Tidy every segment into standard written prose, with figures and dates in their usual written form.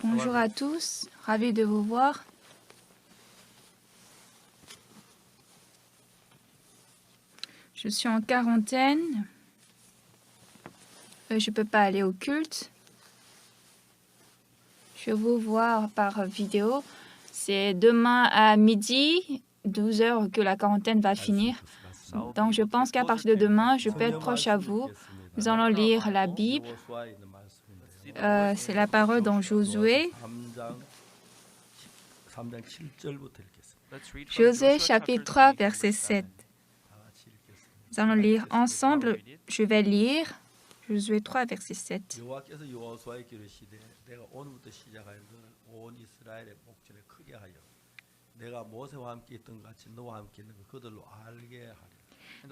Bonjour à tous, ravi de vous voir. Je suis en quarantaine. Je ne peux pas aller au culte. Je vais vous voir par vidéo. C'est demain à midi, 12 heures, que la quarantaine va finir. Donc je pense qu'à partir de demain, je peux être proche à vous. Nous allons lire la Bible. C'est la parole dans Josué. Josué chapitre 3, verset 7. Nous allons lire ensemble. Je vais lire Josué 3, verset 7.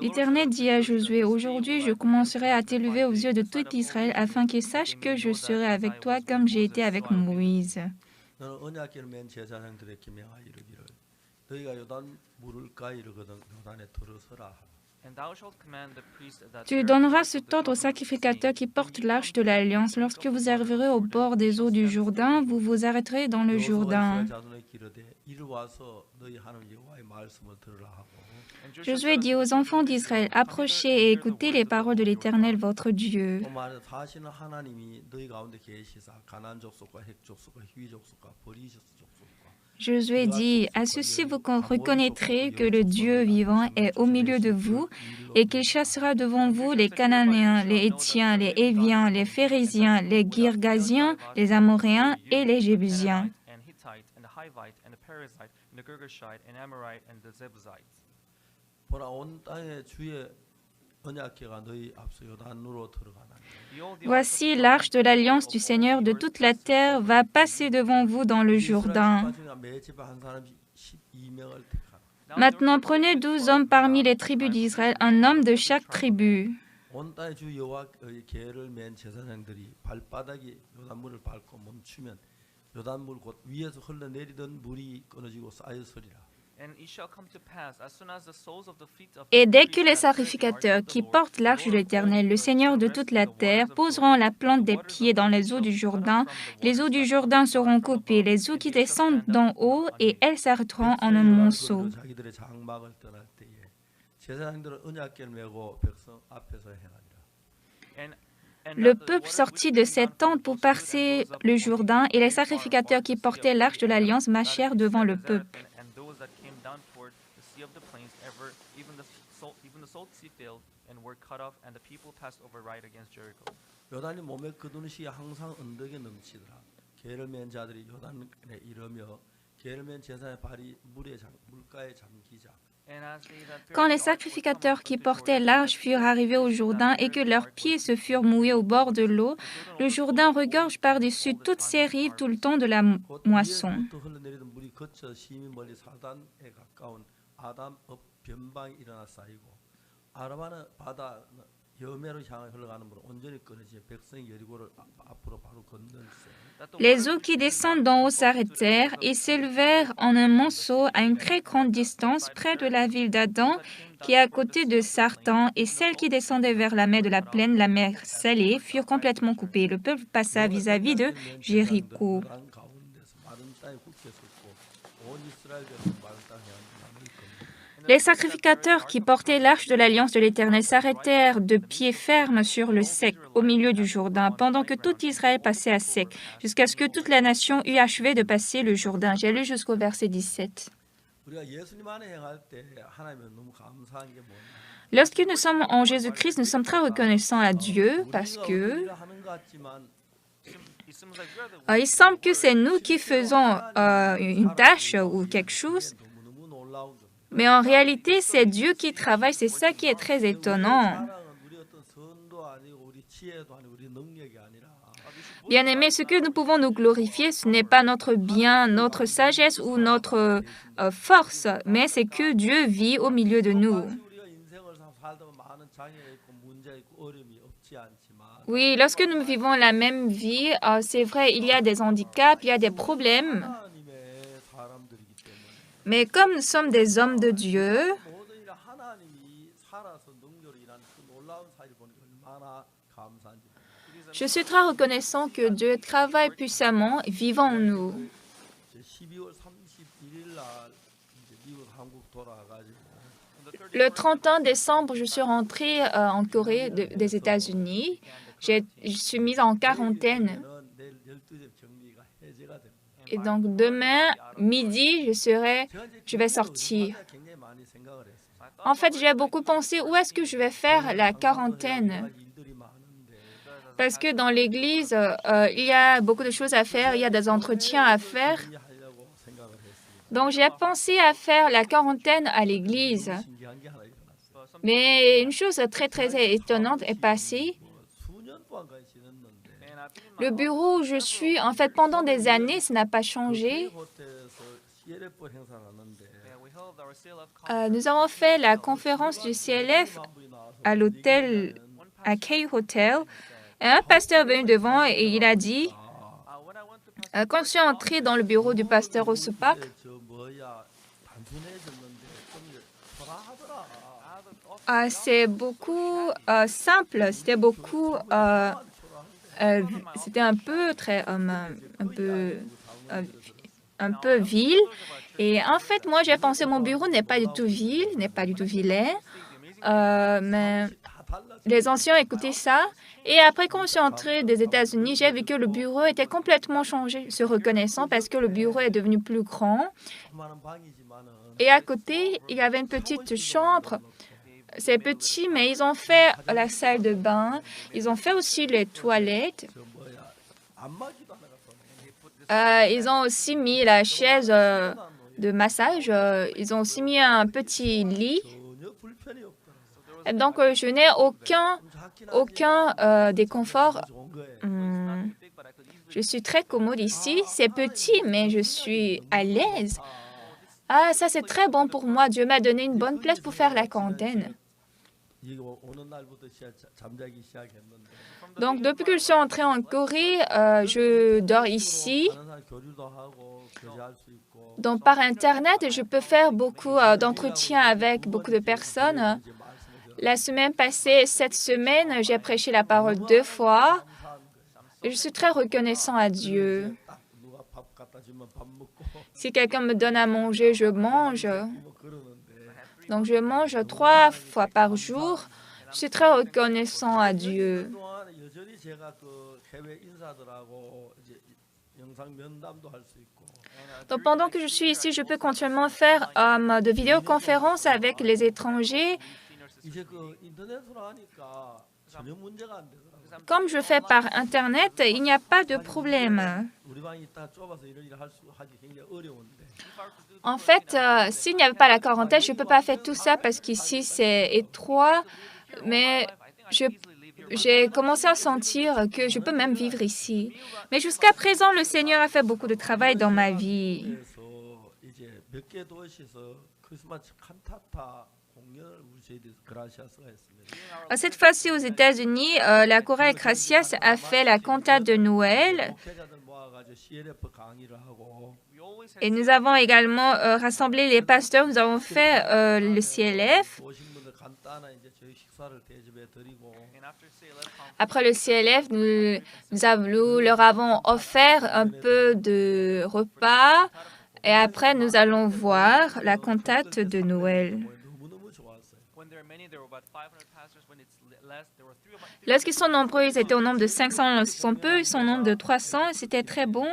L'Éternel dit à Josué, « Aujourd'hui, je commencerai à t'élever aux yeux de tout Israël, afin qu'ils sachent que je serai avec toi comme j'ai été avec Moïse. » Tu donneras cet ordre aux sacrificateurs qui portent l'arche de l'Alliance. Lorsque vous arriverez au bord des eaux du Jourdain, vous vous arrêterez dans le Jourdain. Josué dit aux enfants d'Israël, « Approchez et écoutez les paroles de l'Éternel, votre Dieu. » Josué dit, « À ceci vous reconnaîtrez que le Dieu vivant est au milieu de vous et qu'il chassera devant vous les Cananéens, les Héthiens, les Héviens, les Phéréziens, les Girgasiens, les Amoréens et les Jébusiens. » Voici l'arche de l'alliance du Seigneur de toute la terre va passer devant vous dans le Jourdain. Maintenant, prenez 12 hommes parmi les tribus d'Israël, un homme de chaque tribu. Et dès que les sacrificateurs qui portent l'arche de l'Éternel, le Seigneur de toute la terre, poseront la plante des pieds dans les eaux du Jourdain, les eaux du Jourdain seront coupées, les eaux qui descendent d'en haut, et elles s'arrêteront en un monceau. Le peuple sortit de cette tente pour passer le Jourdain, et les sacrificateurs qui portaient l'arche de l'Alliance marchèrent devant le peuple. Quand les sacrificateurs qui portaient l'arche furent arrivés au Jourdain et que leurs pieds se furent mouillés au bord de l'eau, le Jourdain regorge par-dessus toutes ses rives tout le temps de la moisson. Les eaux qui descendent d'en haut s'arrêtèrent et s'élevèrent en un monceau à une très grande distance près de la ville d'Adam, qui est à côté de Sartan, et celles qui descendaient vers la mer de la plaine, la mer Salée, furent complètement coupées. Le peuple passa vis-à-vis de Jéricho. Les sacrificateurs qui portaient l'arche de l'Alliance de l'Éternel s'arrêtèrent de pied ferme sur le sec, au milieu du Jourdain, pendant que tout Israël passait à sec, jusqu'à ce que toute la nation eût achevé de passer le Jourdain. J'ai lu jusqu'au verset 17. Lorsque nous sommes en Jésus-Christ, nous sommes très reconnaissants à Dieu parce que il semble que c'est nous qui faisons une tâche ou quelque chose. Mais en réalité, c'est Dieu qui travaille, c'est ça qui est très étonnant. Bien-aimés, ce que nous pouvons nous glorifier, ce n'est pas notre bien, notre sagesse ou notre force, mais c'est que Dieu vit au milieu de nous. Oui, lorsque nous vivons la même vie, c'est vrai, il y a des handicaps, il y a des problèmes. Mais comme nous sommes des hommes de Dieu, Je suis très reconnaissant que Dieu travaille puissamment et vivant en nous. Le 31 décembre, je suis rentrée en Corée des États-Unis. Je suis mise en quarantaine. Et donc, demain, midi, je vais sortir. En fait, j'ai beaucoup pensé où est-ce que je vais faire la quarantaine. Parce que dans l'église, il y a beaucoup de choses à faire, il y a des entretiens à faire. Donc, j'ai pensé à faire la quarantaine à l'église. Mais une chose très, très étonnante est passée. Le bureau où je suis, en fait, pendant des années, ça n'a pas changé. Nous avons fait la conférence du CLF à l'hôtel, à K Hotel. Et un pasteur est venu devant et il a dit, quand je suis entrée dans le bureau du pasteur Osupak, c'est beaucoup simple, c'était beaucoup, c'était un peu un peu ville. Et en fait, moi, j'ai pensé mon bureau n'est pas du tout n'est pas du tout vilain. Mais les anciens écoutaient ça. Et après, quand je suis entrée des États-Unis, j'ai vu que le bureau était complètement changé. Je suis reconnaissant parce que le bureau est devenu plus grand. Et à côté, il y avait une petite chambre. C'est petit, mais ils ont fait la salle de bain. Ils ont fait aussi les toilettes. Ils ont aussi mis la chaise de massage. Ils ont aussi mis un petit lit. Donc, je n'ai aucun déconfort. Je suis très commode ici. C'est petit, mais je suis à l'aise. Ah, ça, c'est très bon pour moi. Dieu m'a donné une bonne place pour faire la quarantaine. Donc, depuis que je suis entrée en Corée, je dors ici. Donc, par Internet, je peux faire beaucoup d'entretiens avec beaucoup de personnes. La semaine passée, cette semaine, j'ai prêché la parole 2 fois. Je suis très reconnaissant à Dieu. Si quelqu'un me donne à manger, je mange. Donc, je mange 3 fois par jour. Je suis très reconnaissant à Dieu. Donc, pendant que je suis ici, je peux continuellement faire de vidéoconférences avec les étrangers. Comme je fais par Internet, il n'y a pas de problème. En fait, s'il n'y avait pas la quarantaine, je ne peux pas faire tout ça parce qu'ici, c'est étroit. Mais j'ai commencé à sentir que je peux même vivre ici. Mais jusqu'à présent, le Seigneur a fait beaucoup de travail dans ma vie. Cette fois-ci, aux États-Unis, la Corée Gracias a fait la cantate de Noël. Et nous avons également rassemblé les pasteurs. Nous avons fait le CLF. Après le CLF, nous leur avons offert un peu de repas. Et après, nous allons voir la cantate de Noël. Lorsqu'ils sont nombreux, ils étaient au nombre de 500. Lorsqu'ils sont peu, ils sont au nombre de 300. C'était très bon.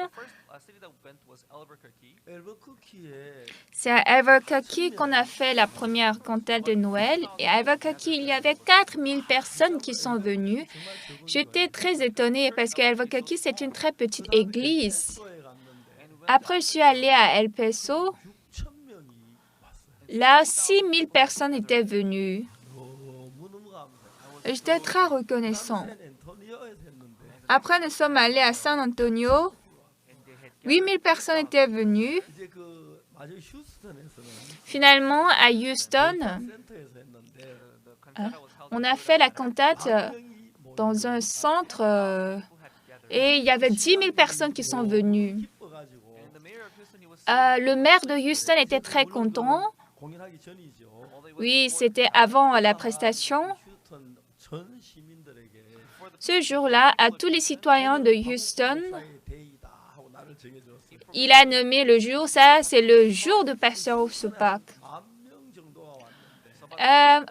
C'est à Albuquerque qu'on a fait la première cantate de Noël. Et à Albuquerque, il y avait 4000 personnes qui sont venues. J'étais très étonnée parce qu'Albuquerque, c'est une très petite église. Après, je suis allée à El Paso. Là, 6000 personnes étaient venues. J'étais très reconnaissant. Après, nous sommes allés à San Antonio. 8000 personnes étaient venues. Finalement, à Houston, on a fait la cantate dans un centre et il y avait 10 000 personnes qui sont venues. Le maire de Houston était très content. Oui, c'était avant la prestation. Ce jour-là, à tous les citoyens de Houston, il a nommé le jour, ça c'est le jour de Pasteur Osupak. À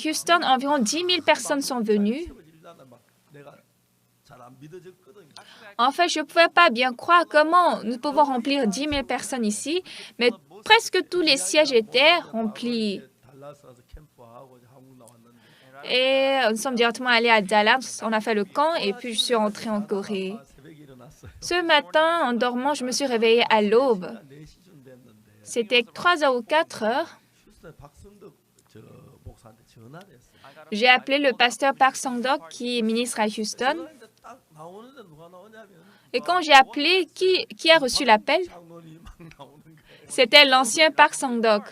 Houston, environ 10 000 personnes sont venues. En fait, je ne pouvais pas bien croire comment nous pouvons remplir 10 000 personnes ici, mais presque tous les sièges étaient remplis. Et nous sommes directement allés à Dallas, on a fait le camp et puis je suis rentrée en Corée. Ce matin, en dormant, je me suis réveillée à l'aube. C'était 3 heures ou 4 heures. J'ai appelé le pasteur Park Sang-dok qui est ministre à Houston. Et quand j'ai appelé, qui a reçu l'appel? C'était l'ancien Park Sang-dok.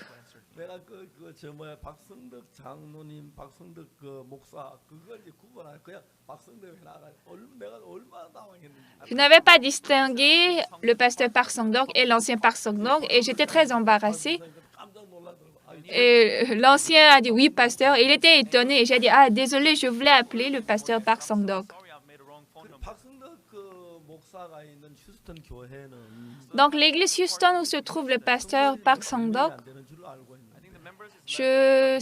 Je n'avais pas distingué le pasteur Park Sang-dok et l'ancien Park Sang-dok et j'étais très embarrassée. Et l'ancien a dit oui, pasteur. Et il était étonné. Et j'ai dit, ah, désolé, je voulais appeler le pasteur Park Sang-dok. Donc, l'église Houston où se trouve le pasteur Park Sang-dok, j'ai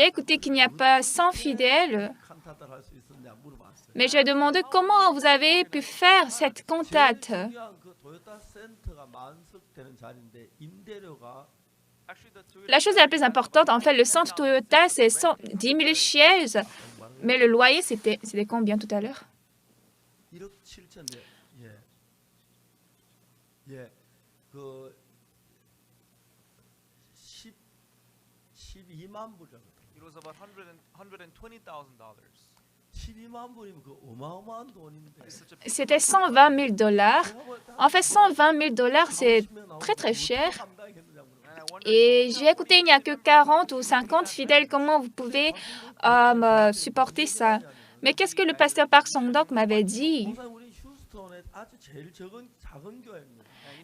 écouté qu'il n'y a pas 100 fidèles, mais j'ai demandé comment vous avez pu faire cette cantate. La chose la plus importante, en fait, le centre Toyota, c'est 10 000 chaises, mais le loyer, c'était combien tout à l'heure? C'était 120 000 dollars. En fait, 120 000 dollars, c'est très, très cher. Et j'ai écouté, il n'y a que 40 ou 50 fidèles. Comment vous pouvez supporter ça? Mais qu'est-ce que le pasteur Park Sang-dok m'avait dit?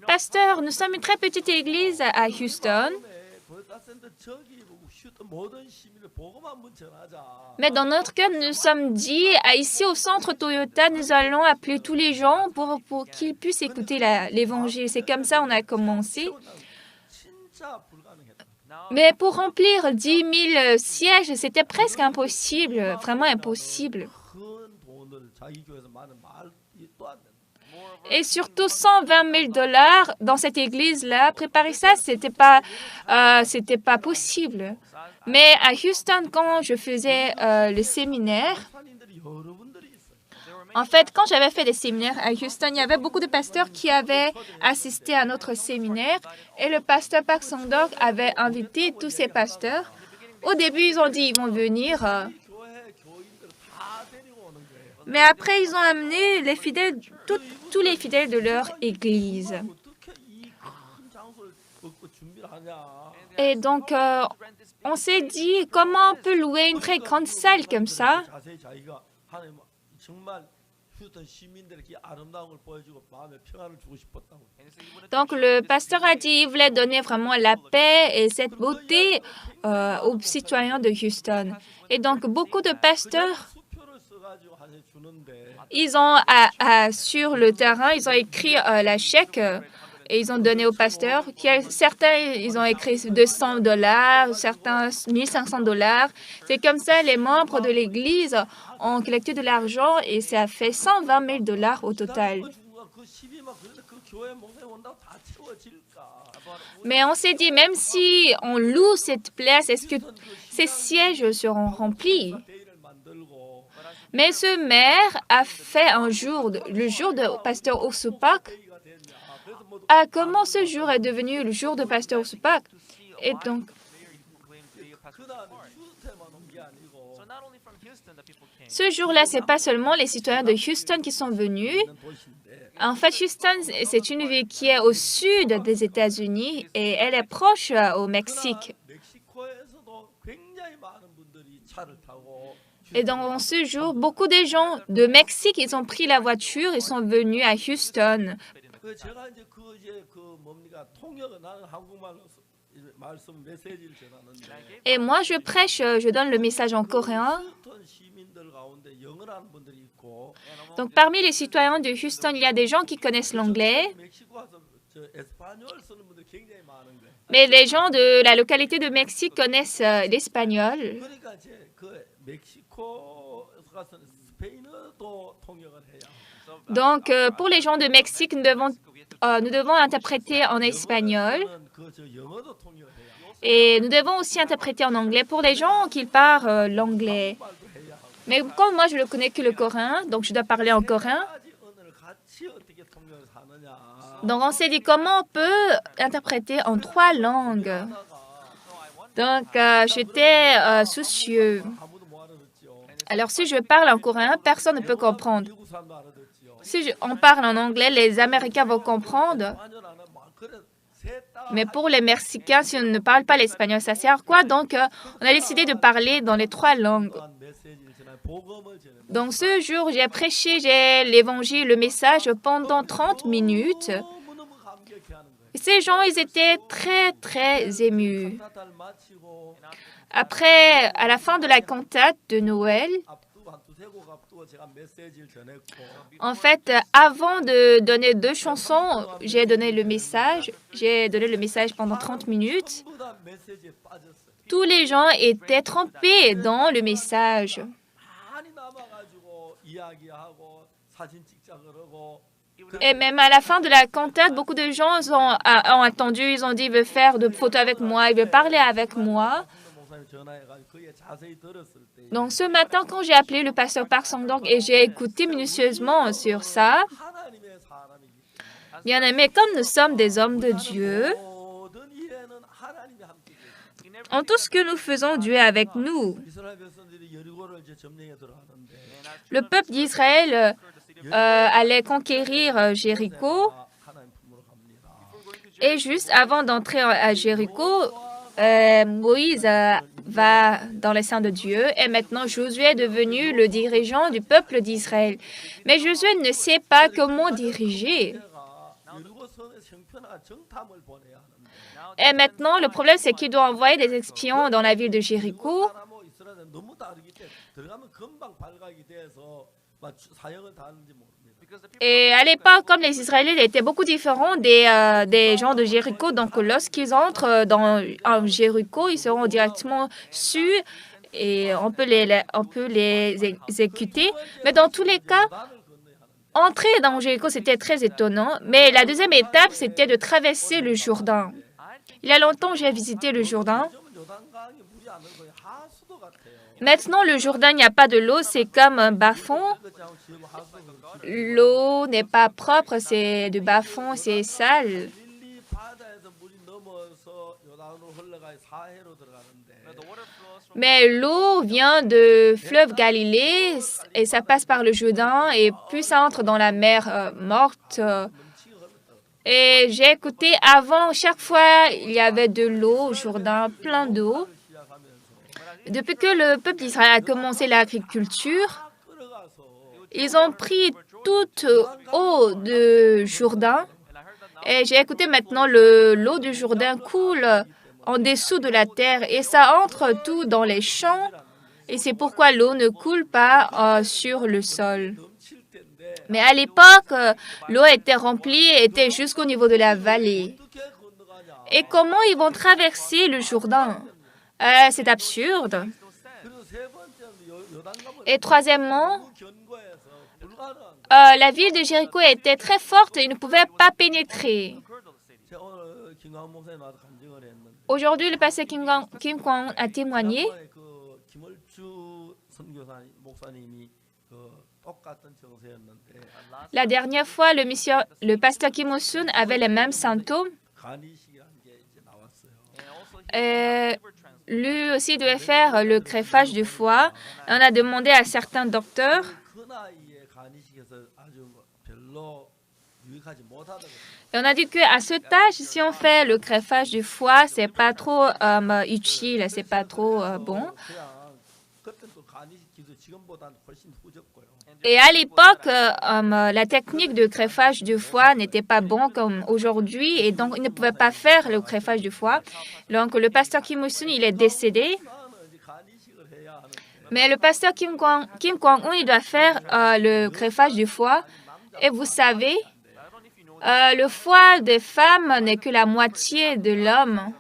Pasteur, nous sommes une très petite église à Houston. Mais dans notre cœur, nous nous sommes dit, ici au centre Toyota, nous allons appeler tous les gens pour qu'ils puissent écouter l'évangile. C'est comme ça qu'on a commencé. Mais pour remplir 10 000 sièges, c'était presque impossible, vraiment impossible. Et surtout 120 000 dollars dans cette église-là, préparer ça, c'était pas possible. Mais à Houston, quand je faisais le séminaire, en fait, quand j'avais fait des séminaires à Houston, il y avait beaucoup de pasteurs qui avaient assisté à notre séminaire et le pasteur Park Sang-dok avait invité tous ces pasteurs. Au début, ils ont dit ils vont venir. Mais après, ils ont amené les fidèles, tous les fidèles de leur église. Et donc, on s'est dit, comment on peut louer une très grande salle comme ça? Donc, le pasteur a dit qu'il voulait donner vraiment la paix et cette beauté aux citoyens de Houston. Et donc, beaucoup de pasteurs, ils ont, sur le terrain, ils ont écrit la chèque et ils ont donné au pasteur. Certains, ils ont écrit 200 dollars, certains 1500 dollars. C'est comme ça, les membres de l'Église ont collecté de l'argent et ça fait 120 000 dollars au total. Mais on s'est dit, même si on loue cette place, est-ce que ces sièges seront remplis? Mais ce maire a fait un jour, le jour de pasteur Osupak. Comment ce jour est devenu le jour de pasteur Osupak? Et donc, ce jour-là, ce n'est pas seulement les citoyens de Houston qui sont venus. En fait, Houston, c'est une ville qui est au sud des États-Unis et elle est proche au Mexique. Et dans ce jour, beaucoup de gens de Mexique, ils ont pris la voiture et sont venus à Houston. Et moi, je prêche, je donne le message en coréen. Donc, parmi les citoyens de Houston, il y a des gens qui connaissent l'anglais, mais les gens de la localité de Mexique connaissent l'espagnol. Donc, pour les gens de Mexique, nous devons interpréter en espagnol et nous devons aussi interpréter en anglais pour les gens qui parlent l'anglais. Mais comme moi, je ne connais que le coréen, donc je dois parler en coréen. Donc, on s'est dit comment on peut interpréter en 3 langues. Donc, j'étais soucieux. Alors, si je parle en coréen, personne ne peut comprendre. Si on parle en anglais, les Américains vont comprendre. Mais pour les Mexicains, si on ne parle pas l'espagnol, ça sert à quoi? Donc, on a décidé de parler dans les 3 langues. Donc, ce jour, j'ai prêché l'évangile, le message pendant 30 minutes. Et ces gens, ils étaient très, très émus. Après, à la fin de la cantate de Noël, en fait, avant de donner 2 chansons, j'ai donné le message. J'ai donné le message pendant 30 minutes. Tous les gens étaient trempés dans le message. Et même à la fin de la cantate, beaucoup de gens ont attendu, ils ont dit, ils veulent faire de photos avec moi, ils veulent parler avec moi. Donc, ce matin, quand j'ai appelé le pasteur Park Sang-dong et j'ai écouté minutieusement sur ça, bien aimé, comme nous sommes des hommes de Dieu, en tout ce que nous faisons, Dieu est avec nous. Le peuple d'Israël allait conquérir Jéricho. Et juste avant d'entrer à Jéricho, Moïse va dans les seins de Dieu. Et maintenant, Josué est devenu le dirigeant du peuple d'Israël. Mais Josué ne sait pas comment diriger. Et maintenant, le problème, c'est qu'il doit envoyer des espions dans la ville de Jéricho. Et à l'époque, comme les Israélites étaient beaucoup différents des gens de Jéricho, donc lorsqu'ils entrent en Jéricho, ils seront directement su et on peut les exécuter. Mais dans tous les cas, entrer dans Jéricho, c'était très étonnant. Mais la deuxième étape, c'était de traverser le Jourdain. Il y a longtemps, j'ai visité le Jourdain. Maintenant, le Jourdain, il n'y a pas de l'eau, c'est comme un bas-fond. L'eau n'est pas propre, c'est du bas-fond, c'est sale. Mais l'eau vient de fleuve Galilée et ça passe par le Jourdain et puis ça entre dans la mer morte. Et j'ai écouté avant, chaque fois, il y avait de l'eau au Jourdain, plein d'eau. Depuis que le peuple d'Israël a commencé l'agriculture, ils ont pris toute eau de Jourdain. Et j'ai écouté maintenant, l'eau du Jourdain coule en dessous de la terre et ça entre tout dans les champs. Et c'est pourquoi l'eau ne coule pas sur le sol. Mais à l'époque, l'eau était remplie et était jusqu'au niveau de la vallée. Et comment ils vont traverser le Jourdain? C'est absurde. Et troisièmement, la ville de Jéricho était très forte et ils ne pouvaient pas pénétrer. Aujourd'hui, le pasteur Kim Kwang a témoigné. La dernière fois, le pasteur Kim Il-sung avait les mêmes symptômes. Lui aussi devait faire le greffage du foie. On a demandé à certains docteurs. Et on a dit qu'à ce âge, si on fait le greffage du foie, c'est pas trop utile, c'est pas trop bon. Et à l'époque, la technique de greffage du foie n'était pas bon comme aujourd'hui et donc il ne pouvait pas faire le greffage du foie. Donc le pasteur Kim Il-sung, il est décédé. Mais le pasteur Kim Kwang-un, il doit faire le greffage du foie. Et vous savez, le foie des femmes n'est que la moitié de l'homme.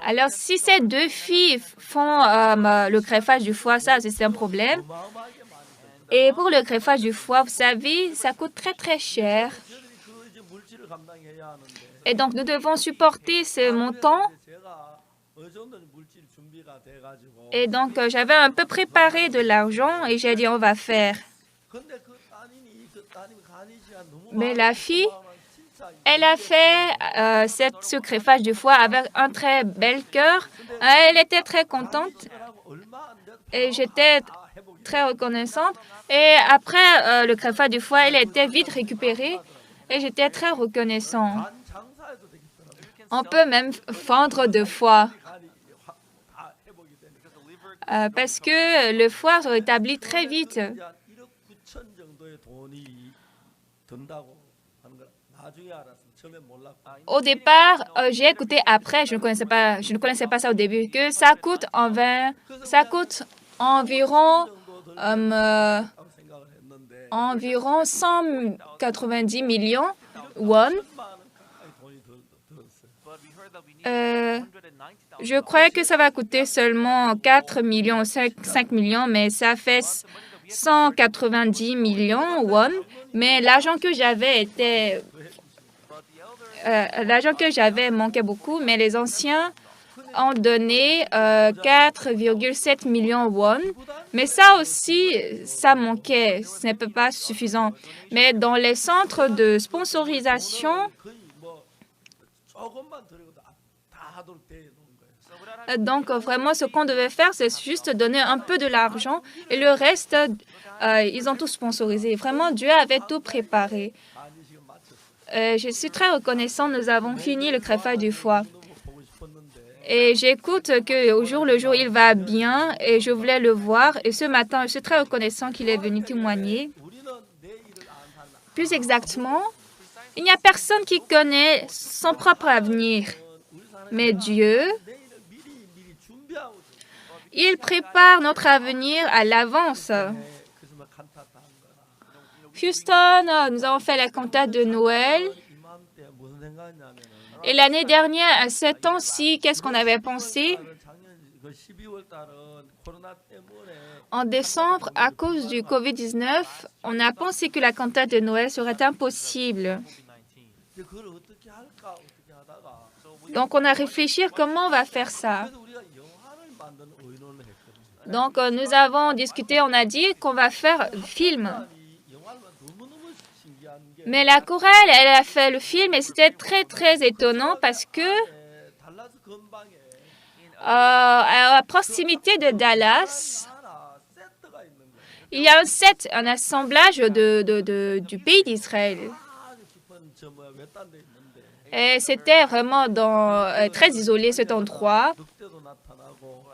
Alors, si ces deux filles font le greffage du foie, ça, c'est un problème. Et pour le greffage du foie, vous savez, ça coûte très, très cher. Et donc, nous devons supporter ce montant. Et donc, j'avais un peu préparé de l'argent et j'ai dit, on va faire. Mais la fille, elle a fait ce greffage du foie avec un très bel cœur. Elle était très contente et j'étais très reconnaissante. Et après le greffage du foie, elle était vite récupérée et j'étais très reconnaissant. On peut même fendre de foie parce que le foie se rétablit très vite. Au départ, j'ai écouté après, je ne connaissais pas ça au début, que ça coûte environ 190 millions won. Je croyais que ça va coûter seulement 4 millions, 5 millions, mais ça fait 190 millions won. Mais l'argent que j'avais manquait beaucoup, mais les anciens ont donné 4,7 millions won. Mais ça aussi, ça manquait, ce n'est pas suffisant. Mais dans les centres de sponsorisation, donc vraiment, ce qu'on devait faire, c'est juste donner un peu de l'argent et le reste, ils ont tout sponsorisé. Vraiment, Dieu avait tout préparé. Je suis très reconnaissante, nous avons fini le greffage du foie. Et j'écoute qu'au jour le jour, il va bien et je voulais le voir. Et ce matin, je suis très reconnaissant qu'il est venu témoigner. Plus exactement, il n'y a personne qui connaît son propre avenir. Mais Dieu, il prépare notre avenir à l'avance. Houston, nous avons fait la cantate de Noël. Et l'année dernière, à ce temps-ci, qu'est-ce qu'on avait pensé? En décembre, à cause du COVID-19, on a pensé que la cantate de Noël serait impossible. Donc, on a réfléchi comment on va faire ça. Donc, nous avons discuté, on a dit qu'on va faire un film. Mais la chorale, elle a fait le film et c'était très, très étonnant parce que à proximité de Dallas, il y a un assemblage du pays d'Israël. Et c'était vraiment très isolé cet endroit.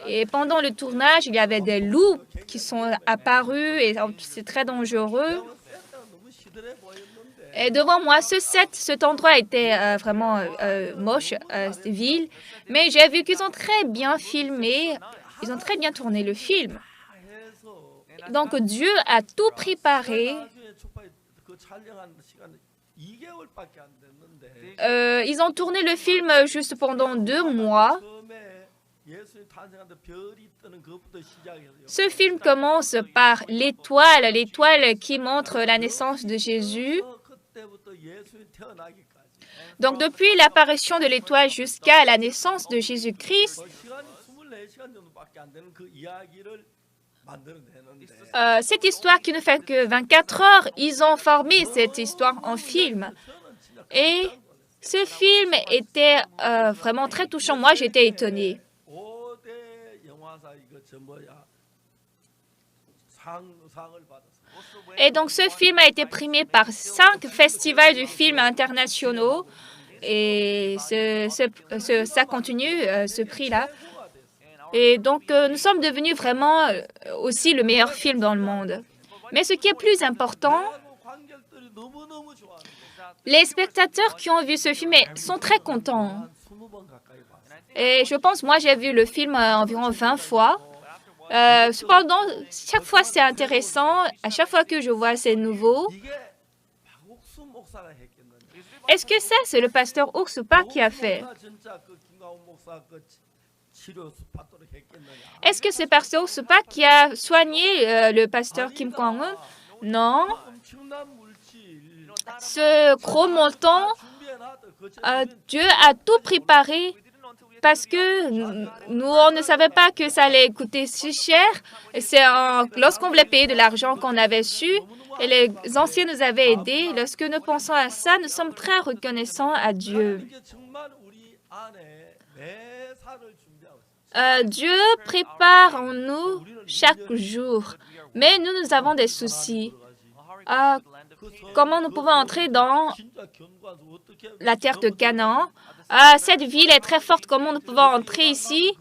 Et pendant le tournage, il y avait des loups qui sont apparus et c'est très dangereux. Et devant moi, cet endroit était vraiment moche, cette ville. Mais j'ai vu qu'ils ont très bien filmé, ils ont très bien tourné le film. Donc Dieu a tout préparé. Ils ont tourné le film juste pendant 2 mois. Ce film commence par l'étoile qui montre la naissance de Jésus. Donc, depuis l'apparition de l'étoile jusqu'à la naissance de Jésus-Christ, cette histoire qui ne fait que 24 heures, ils ont formé cette histoire en film. Et ce film était vraiment très touchant. Moi, j'étais étonnée. Et donc, ce film a été primé par 5 festivals du film internationaux. Et ça continue, ce prix-là. Et donc, nous sommes devenus vraiment aussi le meilleur film dans le monde. Mais ce qui est plus important, les spectateurs qui ont vu ce film sont très contents. Et je pense, moi, j'ai vu le film environ 20 fois. Cependant, chaque fois, c'est intéressant. À chaque fois que je vois, c'est nouveau. Est-ce que ça, c'est le pasteur Ursupa qui a fait? Est-ce que c'est pasteur Ursupa qui a soigné le pasteur Kim Kwang-eun? Non. Ce gros montant, Dieu a tout préparé parce que nous, on ne savait pas que ça allait coûter si cher. C'est lorsqu'on voulait payer de l'argent qu'on avait su et les anciens nous avaient aidés. Lorsque nous pensons à ça, nous sommes très reconnaissants à Dieu. Dieu prépare en nous chaque jour, mais nous avons des soucis. Comment nous pouvons entrer dans la terre de Canaan? Cette ville est très forte. Comment nous pouvons entrer ici?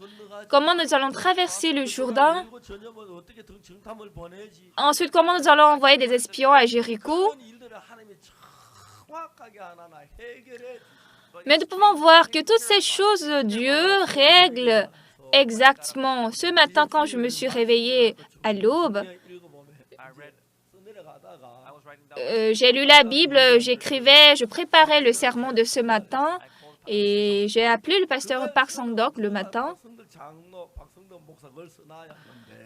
Comment nous allons traverser le Jourdain? Ensuite, comment nous allons envoyer des espions à Jéricho? Mais nous pouvons voir que toutes ces choses, Dieu règle exactement. Ce matin, quand je me suis réveillée à l'aube, j'ai lu la Bible, j'écrivais, je préparais le sermon de ce matin et j'ai appelé le pasteur Park Sang-dok le matin.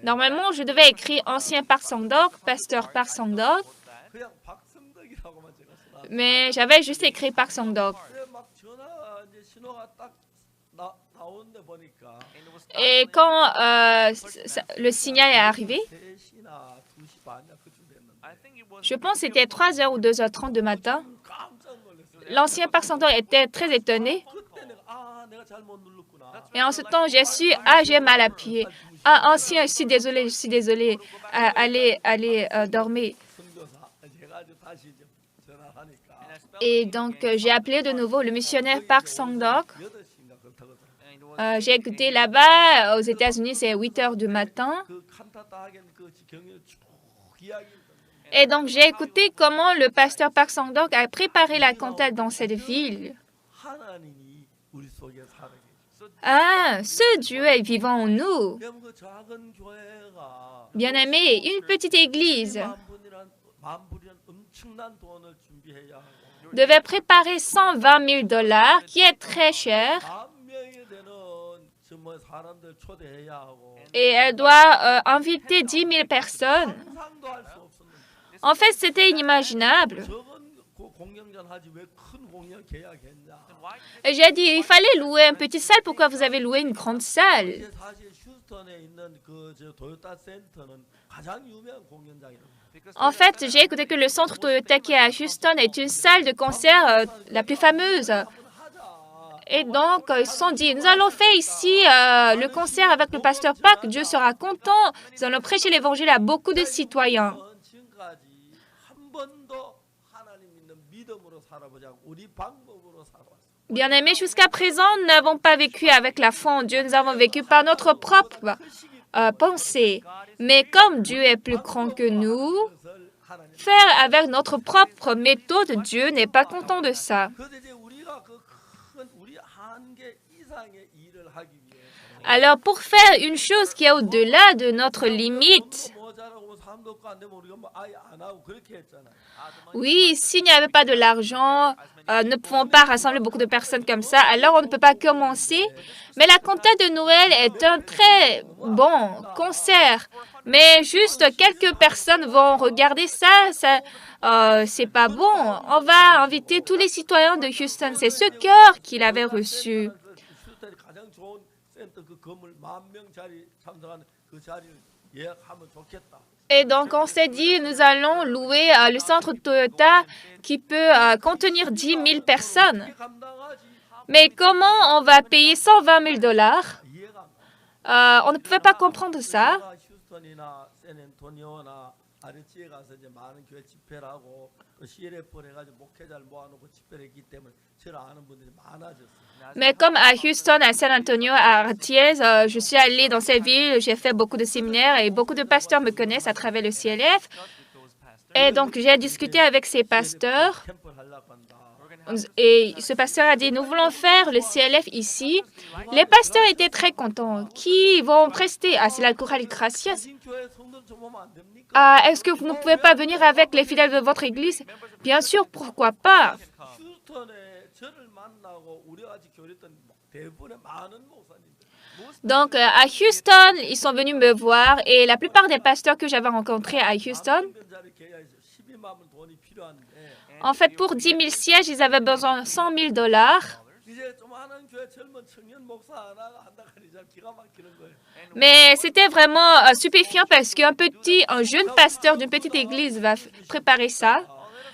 Normalement, je devais écrire ancien Park Sang-dok, pasteur Park Sang-dok, mais j'avais juste écrit Park Sang-dok. Et quand le signal est arrivé, je pense que c'était 3h ou 2h30 du matin, l'ancien Park Sang-dok était très étonné. Et en ce temps, j'ai su, j'ai mal appuyé. Ancien, je suis désolé. Allez dormir. Et donc, j'ai appelé de nouveau le missionnaire Park Sang-dok. J'ai écouté là-bas, aux États-Unis, c'est 8h du matin. Et donc, j'ai écouté comment le pasteur Park Sang-dok a préparé la cantate dans cette ville. Ce Dieu est vivant en nous. Bien-aimé, une petite église devait préparer 120 000 $, qui est très cher. Et elle doit inviter 10 000 personnes. En fait, c'était inimaginable. Et j'ai dit, il fallait louer une petite salle. Pourquoi vous avez loué une grande salle? En fait, j'ai écouté que le centre Toyota qui est à Houston est une salle de concert la plus fameuse. Et donc, ils se sont dit, nous allons faire ici le concert avec le pasteur Park. Dieu sera content. Nous allons prêcher l'évangile à beaucoup de citoyens. Bien-aimés, jusqu'à présent, nous n'avons pas vécu avec la foi en Dieu. Nous avons vécu par notre propre pensée. Mais comme Dieu est plus grand que nous, faire avec notre propre méthode, Dieu n'est pas content de ça. Alors, pour faire une chose qui est au-delà de notre limite, oui, s'il n'y avait pas de l'argent, nous ne pouvons pas rassembler beaucoup de personnes comme ça, alors on ne peut pas commencer. Mais la cantate de Noël est un très bon concert. Mais juste quelques personnes vont regarder ça, c'est pas bon. On va inviter tous les citoyens de Houston. C'est ce cœur qu'il avait reçu. Et donc, on s'est dit, nous allons louer le centre Toyota qui peut contenir 10 000 personnes. Mais comment on va payer 120 000 $? On ne pouvait pas comprendre ça. Mais comme à Houston, à San Antonio, à Artiez, je suis allée dans cette ville, j'ai fait beaucoup de séminaires et beaucoup de pasteurs me connaissent à travers le CLF. Et donc, j'ai discuté avec ces pasteurs et ce pasteur a dit, nous voulons faire le CLF ici. Les pasteurs étaient très contents. Qui vont prester? Ah, c'est la chorale Gracias. Ah, est-ce que vous ne pouvez pas venir avec les fidèles de votre église? Bien sûr, pourquoi pas? Donc, à Houston, ils sont venus me voir et la plupart des pasteurs que j'avais rencontrés à Houston, en fait, pour 10 000 sièges, ils avaient besoin de 100 000 $. Mais c'était vraiment stupéfiant parce un jeune pasteur d'une petite église va préparer ça.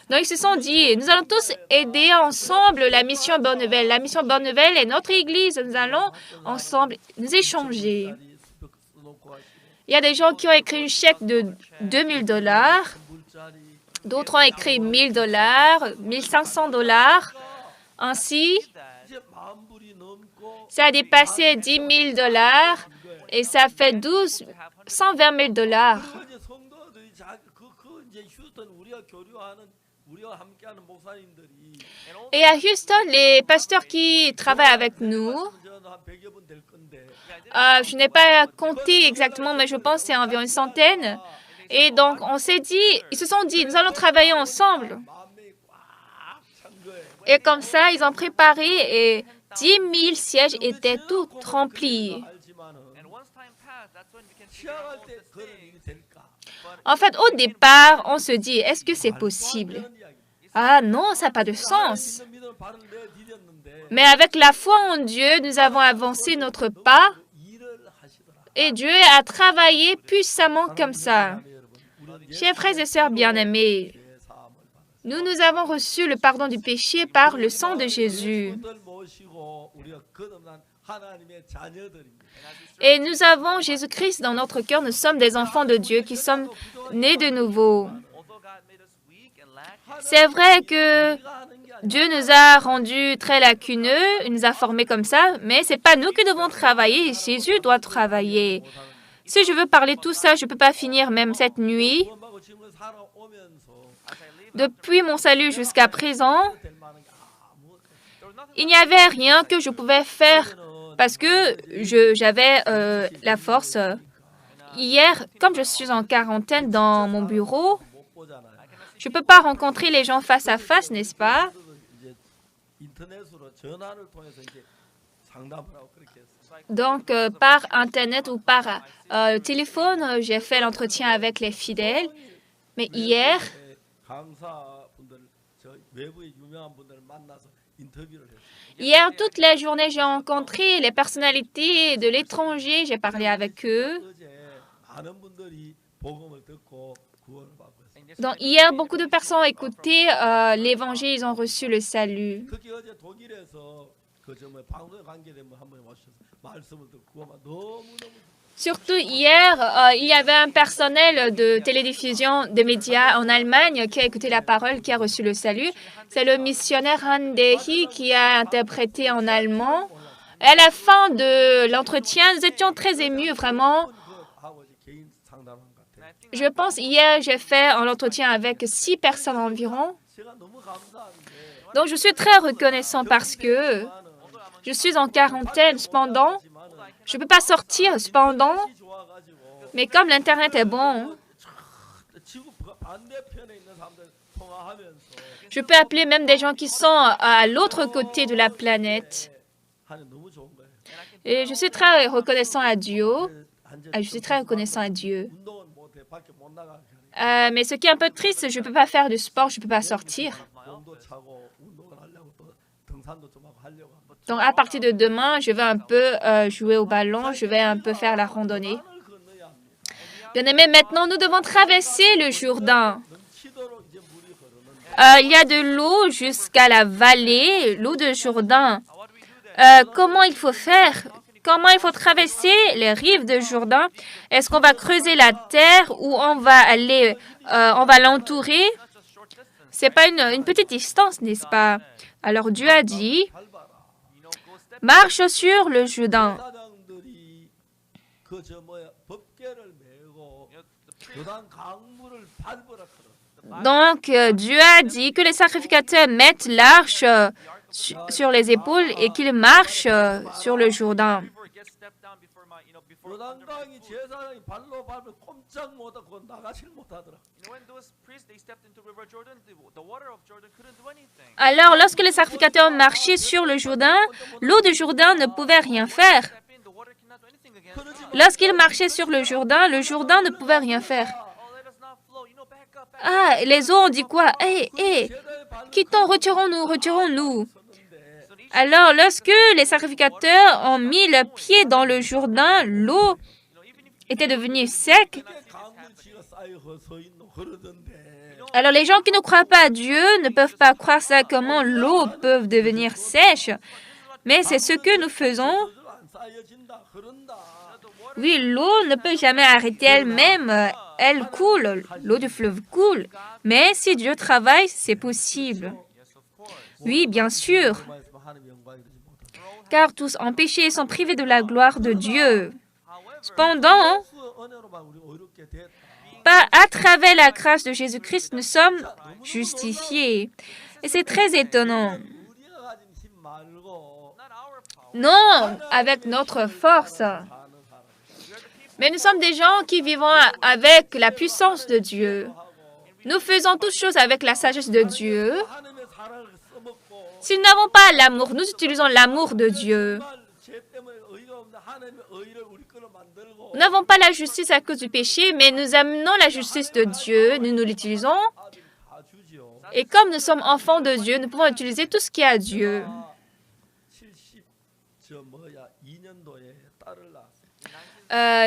Donc, ils se sont dit, nous allons tous aider ensemble la mission Bonne Nouvelle. La mission Bonne Nouvelle est notre église. Nous allons ensemble nous échanger. Il y a des gens qui ont écrit un chèque de 2 000 $. D'autres ont écrit 1 000 $, 1 500 $. Ainsi, ça a dépassé 10 000 $ et ça fait 120 000 $. Et à Houston, les pasteurs qui travaillent avec nous, je n'ai pas compté exactement, mais je pense que c'est environ une centaine. Et donc, ils se sont dit, nous allons travailler ensemble. Et comme ça, ils ont préparé et 10 000 sièges étaient tout remplis. En fait, au départ, on se dit, est-ce que c'est possible? Ah non, ça n'a pas de sens. Mais avec la foi en Dieu, nous avons avancé notre pas et Dieu a travaillé puissamment comme ça. Chers frères et sœurs bien-aimés, nous avons reçu le pardon du péché par le sang de Jésus. Et nous avons Jésus-Christ dans notre cœur. Nous sommes des enfants de Dieu qui sommes nés de nouveau. C'est vrai que Dieu nous a rendus très lacuneux, il nous a formés comme ça, mais ce n'est pas nous qui devons travailler, Jésus doit travailler. Si je veux parler de tout ça, je ne peux pas finir même cette nuit. Depuis mon salut jusqu'à présent, il n'y avait rien que je pouvais faire parce que j'avais la force. Hier, comme je suis en quarantaine dans mon bureau, je ne peux pas rencontrer les gens face à face, n'est-ce pas? Donc, par Internet ou par téléphone, j'ai fait l'entretien avec les fidèles. Mais hier, toute la journée, j'ai rencontré les personnalités de l'étranger, j'ai parlé avec eux. Donc, hier, beaucoup de personnes ont écouté l'Évangile, ils ont reçu le salut. Surtout hier, il y avait un personnel de télédiffusion, de médias en Allemagne qui a écouté la parole, qui a reçu le salut. C'est le missionnaire Han Dae-hee qui a interprété en allemand. Et à la fin de l'entretien, nous étions très émus, vraiment. Je pense hier, j'ai fait un entretien avec 6 personnes environ. Donc, je suis très reconnaissant parce que je suis en quarantaine. Cependant, je ne peux pas sortir. Cependant, mais comme l'Internet est bon, je peux appeler même des gens qui sont à l'autre côté de la planète. Et je suis très reconnaissant à Dieu. Je suis très reconnaissant à Dieu. Mais ce qui est un peu triste, je ne peux pas faire de sport, je ne peux pas sortir. Donc, à partir de demain, je vais un peu jouer au ballon, je vais un peu faire la randonnée. Bien-aimés, maintenant, nous devons traverser le Jourdain. Il y a de l'eau jusqu'à la vallée, l'eau de Jourdain. Comment il faut faire? comment il faut traverser les rives de Jourdain. Est-ce qu'on va creuser la terre ou on va l'entourer? C'est pas une petite distance, n'est-ce pas? Alors Dieu a dit, marche sur le Jourdain. Donc, Dieu a dit que les sacrificateurs mettent l'arche sur les épaules et qu'ils marchent sur le Jourdain. Alors, lorsque les sacrificateurs marchaient sur le Jourdain, l'eau du Jourdain ne pouvait rien faire. Lorsqu'ils marchaient sur le Jourdain ne pouvait rien faire. Ah, les eaux ont dit quoi? Quittons, retirons-nous. Alors, lorsque les sacrificateurs ont mis le pied dans le Jourdain, l'eau était devenue sec. Alors, les gens qui ne croient pas à Dieu ne peuvent pas croire ça, comment l'eau peut devenir sèche. Mais c'est ce que nous faisons. Oui, l'eau ne peut jamais arrêter elle-même. Elle coule, l'eau du fleuve coule. Mais si Dieu travaille, c'est possible. Oui, bien sûr. Car tous en péché sont privés de la gloire de Dieu. Cependant, à travers la grâce de Jésus-Christ, nous sommes justifiés. Et c'est très étonnant. Non, avec notre force. Mais nous sommes des gens qui vivons avec la puissance de Dieu. Nous faisons toutes choses avec la sagesse de Dieu. Si nous n'avons pas l'amour, nous utilisons l'amour de Dieu. Nous n'avons pas la justice à cause du péché, mais nous amenons la justice de Dieu, nous l'utilisons. Et comme nous sommes enfants de Dieu, nous pouvons utiliser tout ce qui est à Dieu.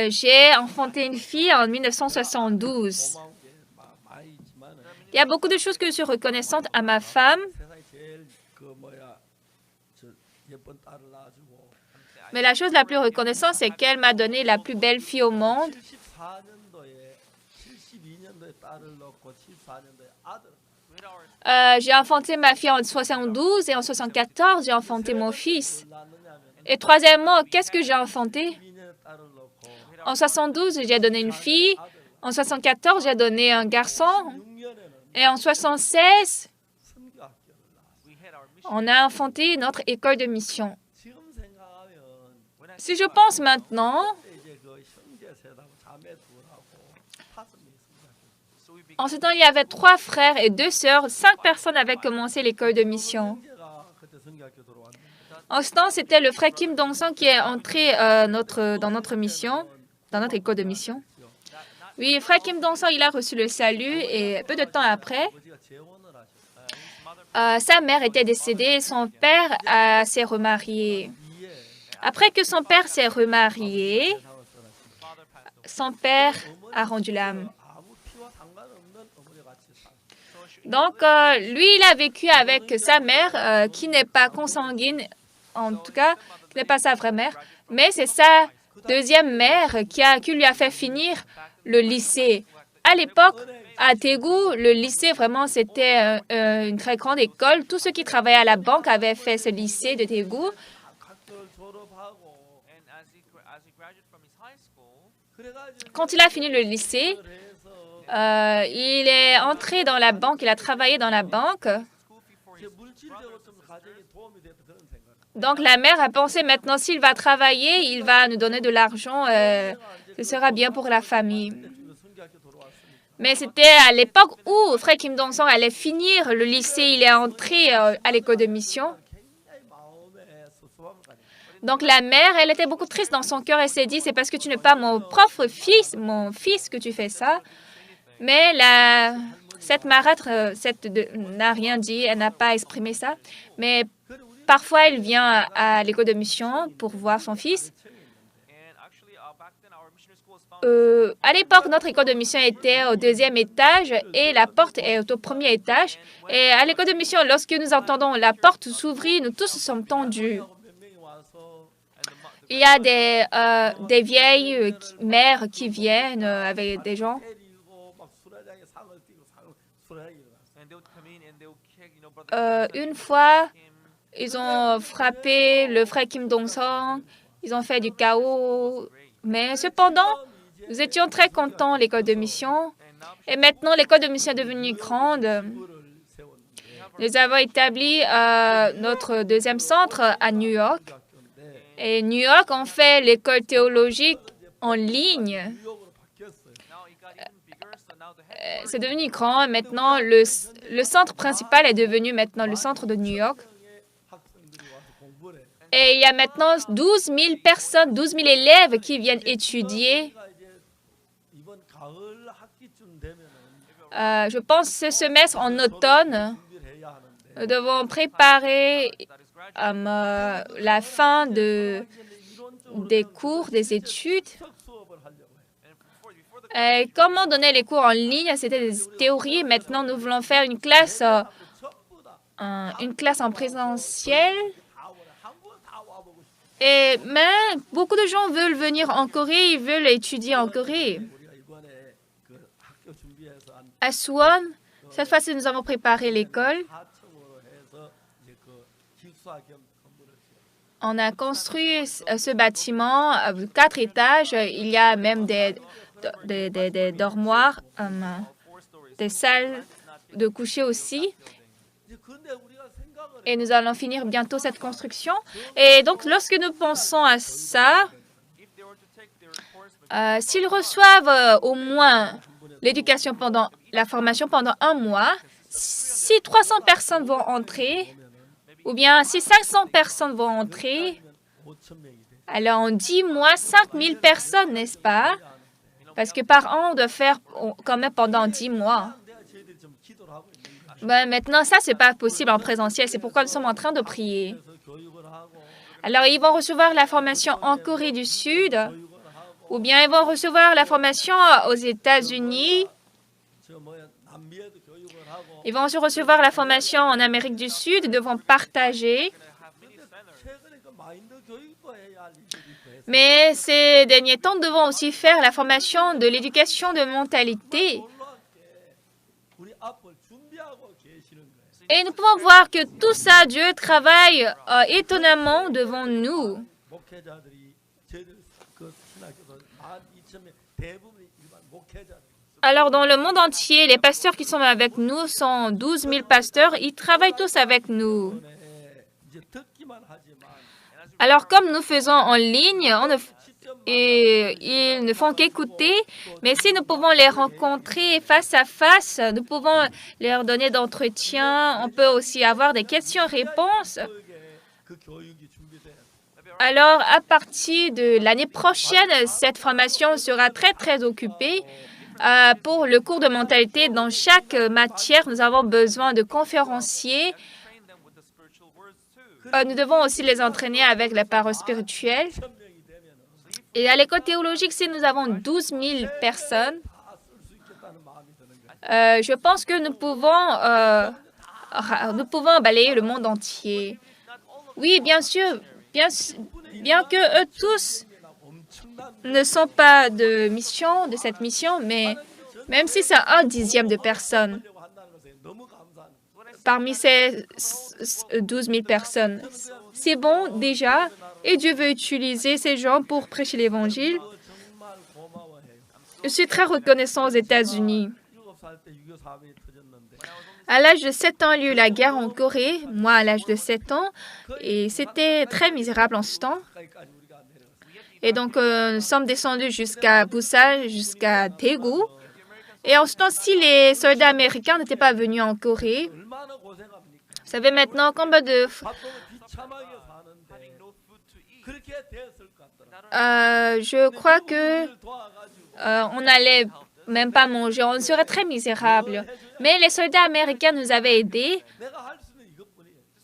J'ai enfanté une fille en 1972. Il y a beaucoup de choses que je suis reconnaissante à ma femme. Mais la chose la plus reconnaissante, c'est qu'elle m'a donné la plus belle fille au monde. J'ai enfanté ma fille en 72 et en 74, j'ai enfanté mon fils. Et troisièmement, qu'est-ce que j'ai enfanté? En 72, j'ai donné une fille. En 74, j'ai donné un garçon. Et en 76, on a enfanté notre école de mission. Si je pense maintenant, en ce temps, il y avait 3 frères et 2 sœurs. 5 personnes avaient commencé l'école de mission. En ce temps, c'était le frère Kim Dong-sung qui est entré dans notre mission, dans notre école de mission. Oui, frère Kim Dong-sung, il a reçu le salut et peu de temps après, sa mère était décédée et son père s'est remarié. Après que son père s'est remarié, son père a rendu l'âme. Donc, lui, il a vécu avec sa mère, qui n'est pas consanguine, en tout cas, qui n'est pas sa vraie mère, mais c'est sa deuxième mère qui lui a fait finir le lycée. À l'époque, à Daegu, le lycée, vraiment, c'était une très grande école. Tous ceux qui travaillaient à la banque avaient fait ce lycée de Daegu. Quand il a fini le lycée, il est entré dans la banque, il a travaillé dans la banque. Donc, la mère a pensé maintenant, s'il va travailler, il va nous donner de l'argent, ce sera bien pour la famille. Mais c'était à l'époque où frère Kim Dong-sung allait finir le lycée, il est entré à l'école de mission. Donc, la mère, elle était beaucoup triste dans son cœur. Elle s'est dit, c'est parce que tu n'es pas mon propre fils, mon fils, que tu fais ça. Mais cette marâtre n'a rien dit, elle n'a pas exprimé ça. Mais parfois, elle vient à l'école de mission pour voir son fils. À l'époque, notre école de mission était au 2e étage et la porte est au 1er étage. Et à l'école de mission, lorsque nous entendons la porte s'ouvrir, nous tous sommes tendus. Il y a des vieilles mères qui viennent avec des gens. Une fois, ils ont frappé le frère Kim Dong-sung, ils ont fait du chaos. Mais cependant, nous étions très contents, l'école de mission. Et maintenant, l'école de mission est devenue grande. Nous avons établi notre deuxième centre à New York. Et New York, on fait l'école théologique en ligne. C'est devenu grand. Maintenant, le centre principal est devenu maintenant le centre de New York. Et il y a maintenant 12 000 personnes, 12 000 élèves qui viennent étudier. Je pense ce semestre, en automne, nous devons préparer la fin des cours, des études. Comment donner les cours en ligne? C'était des théories. Maintenant, nous voulons faire une classe en présentiel. Mais beaucoup de gens veulent venir en Corée, ils veulent étudier en Corée. À Suwon, cette fois-ci, nous avons préparé l'école. On a construit ce bâtiment à 4 étages. Il y a même des dormoirs, des salles de coucher aussi. Et nous allons finir bientôt cette construction. Et donc, lorsque nous pensons à ça, s'ils reçoivent au moins l'éducation la formation pendant 1 mois, si 300 personnes vont entrer, ou bien si 500 personnes vont entrer, alors en 10 mois, 5 000 personnes, n'est-ce pas? Parce que par an, on doit faire quand même pendant 10 mois. Maintenant, ça, ce n'est pas possible en présentiel. C'est pourquoi nous sommes en train de prier. Alors, ils vont recevoir la formation en Corée du Sud, ou bien ils vont recevoir la formation aux États-Unis. Ils vont aussi recevoir la formation en Amérique du Sud. Ils devront partager. Mais ces derniers temps, nous devons aussi faire la formation de l'éducation de mentalité. Et nous pouvons voir que tout ça, Dieu travaille étonnamment devant nous. Alors, dans le monde entier, les pasteurs qui sont avec nous sont 12 000 pasteurs. Ils travaillent tous avec nous. Alors, comme nous faisons en ligne, ils ne font qu'écouter, mais si nous pouvons les rencontrer face à face, nous pouvons leur donner d'entretien, on peut aussi avoir des questions-réponses. Alors, à partir de l'année prochaine, cette formation sera très, très occupée. Pour le cours de mentalité, dans chaque matière, nous avons besoin de conférenciers. Nous devons aussi les entraîner avec la parole spirituelle. Et à l'école théologique, si nous avons 12 000 personnes, je pense que nous pouvons balayer le monde entier. Oui, bien sûr, bien que eux tous ne sont pas de cette mission, mais même si c'est 1/10 de personnes parmi ces 12 000 personnes, c'est bon déjà, et Dieu veut utiliser ces gens pour prêcher l'Évangile. Je suis très reconnaissant aux États-Unis. À l'âge de 7 ans, il y a eu la guerre en Corée, moi à l'âge de 7 ans, et c'était très misérable en ce temps. Et donc, nous sommes descendus jusqu'à Busan, jusqu'à Daegu. Et en ce temps-ci, les soldats américains n'étaient pas venus en Corée. Vous savez maintenant combien de... je crois que on n'allait même pas manger. On serait très misérable. Mais les soldats américains nous avaient aidés.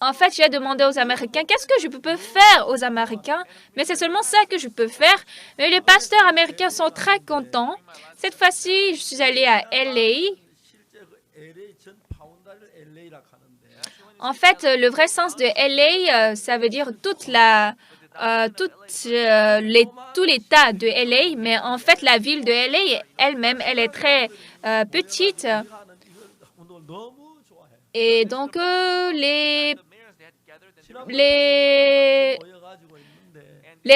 En fait, j'ai demandé aux Américains, qu'est-ce que je peux faire aux Américains? Mais c'est seulement ça que je peux faire. Mais les pasteurs américains sont très contents. Cette fois-ci, je suis allée à LA. En fait, le vrai sens de LA, ça veut dire toute la tout l'État de LA, mais en fait, la ville de LA elle-même, elle est très petite. Et donc, les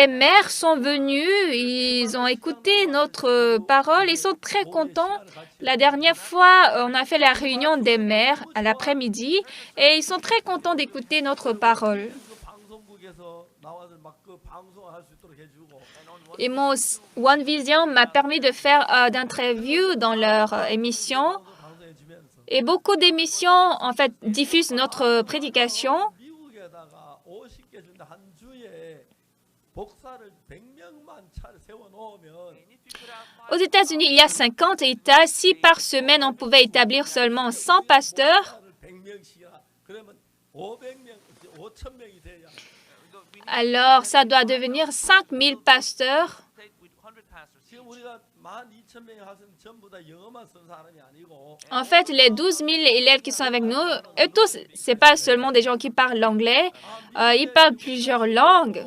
maires sont venus, ils ont écouté notre parole, ils sont très contents. La dernière fois, on a fait la réunion des maires à l'après-midi et ils sont très contents d'écouter notre parole. Et mon One Vision m'a permis de faire d'interviews dans leur émission. Et beaucoup d'émissions, en fait, diffusent notre prédication. Aux États-Unis, il y a 50 États. Si par semaine, on pouvait établir seulement 100 pasteurs, alors ça doit devenir 5000 pasteurs. En fait, les 12 000 élèves qui sont avec nous, eux tous, ce n'est pas seulement des gens qui parlent l'anglais, ils parlent plusieurs langues.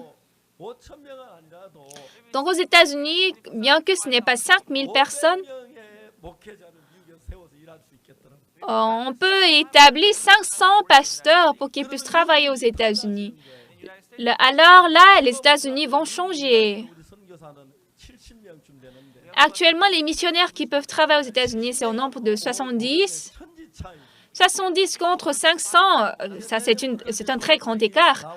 Donc aux États-Unis, bien que ce n'est pas 5000 personnes, on peut établir 500 pasteurs pour qu'ils puissent travailler aux États-Unis. Alors là, les États-Unis vont changer. Actuellement, les missionnaires qui peuvent travailler aux États-Unis, c'est au nombre de 70. 70 contre 500, ça c'est un très grand écart.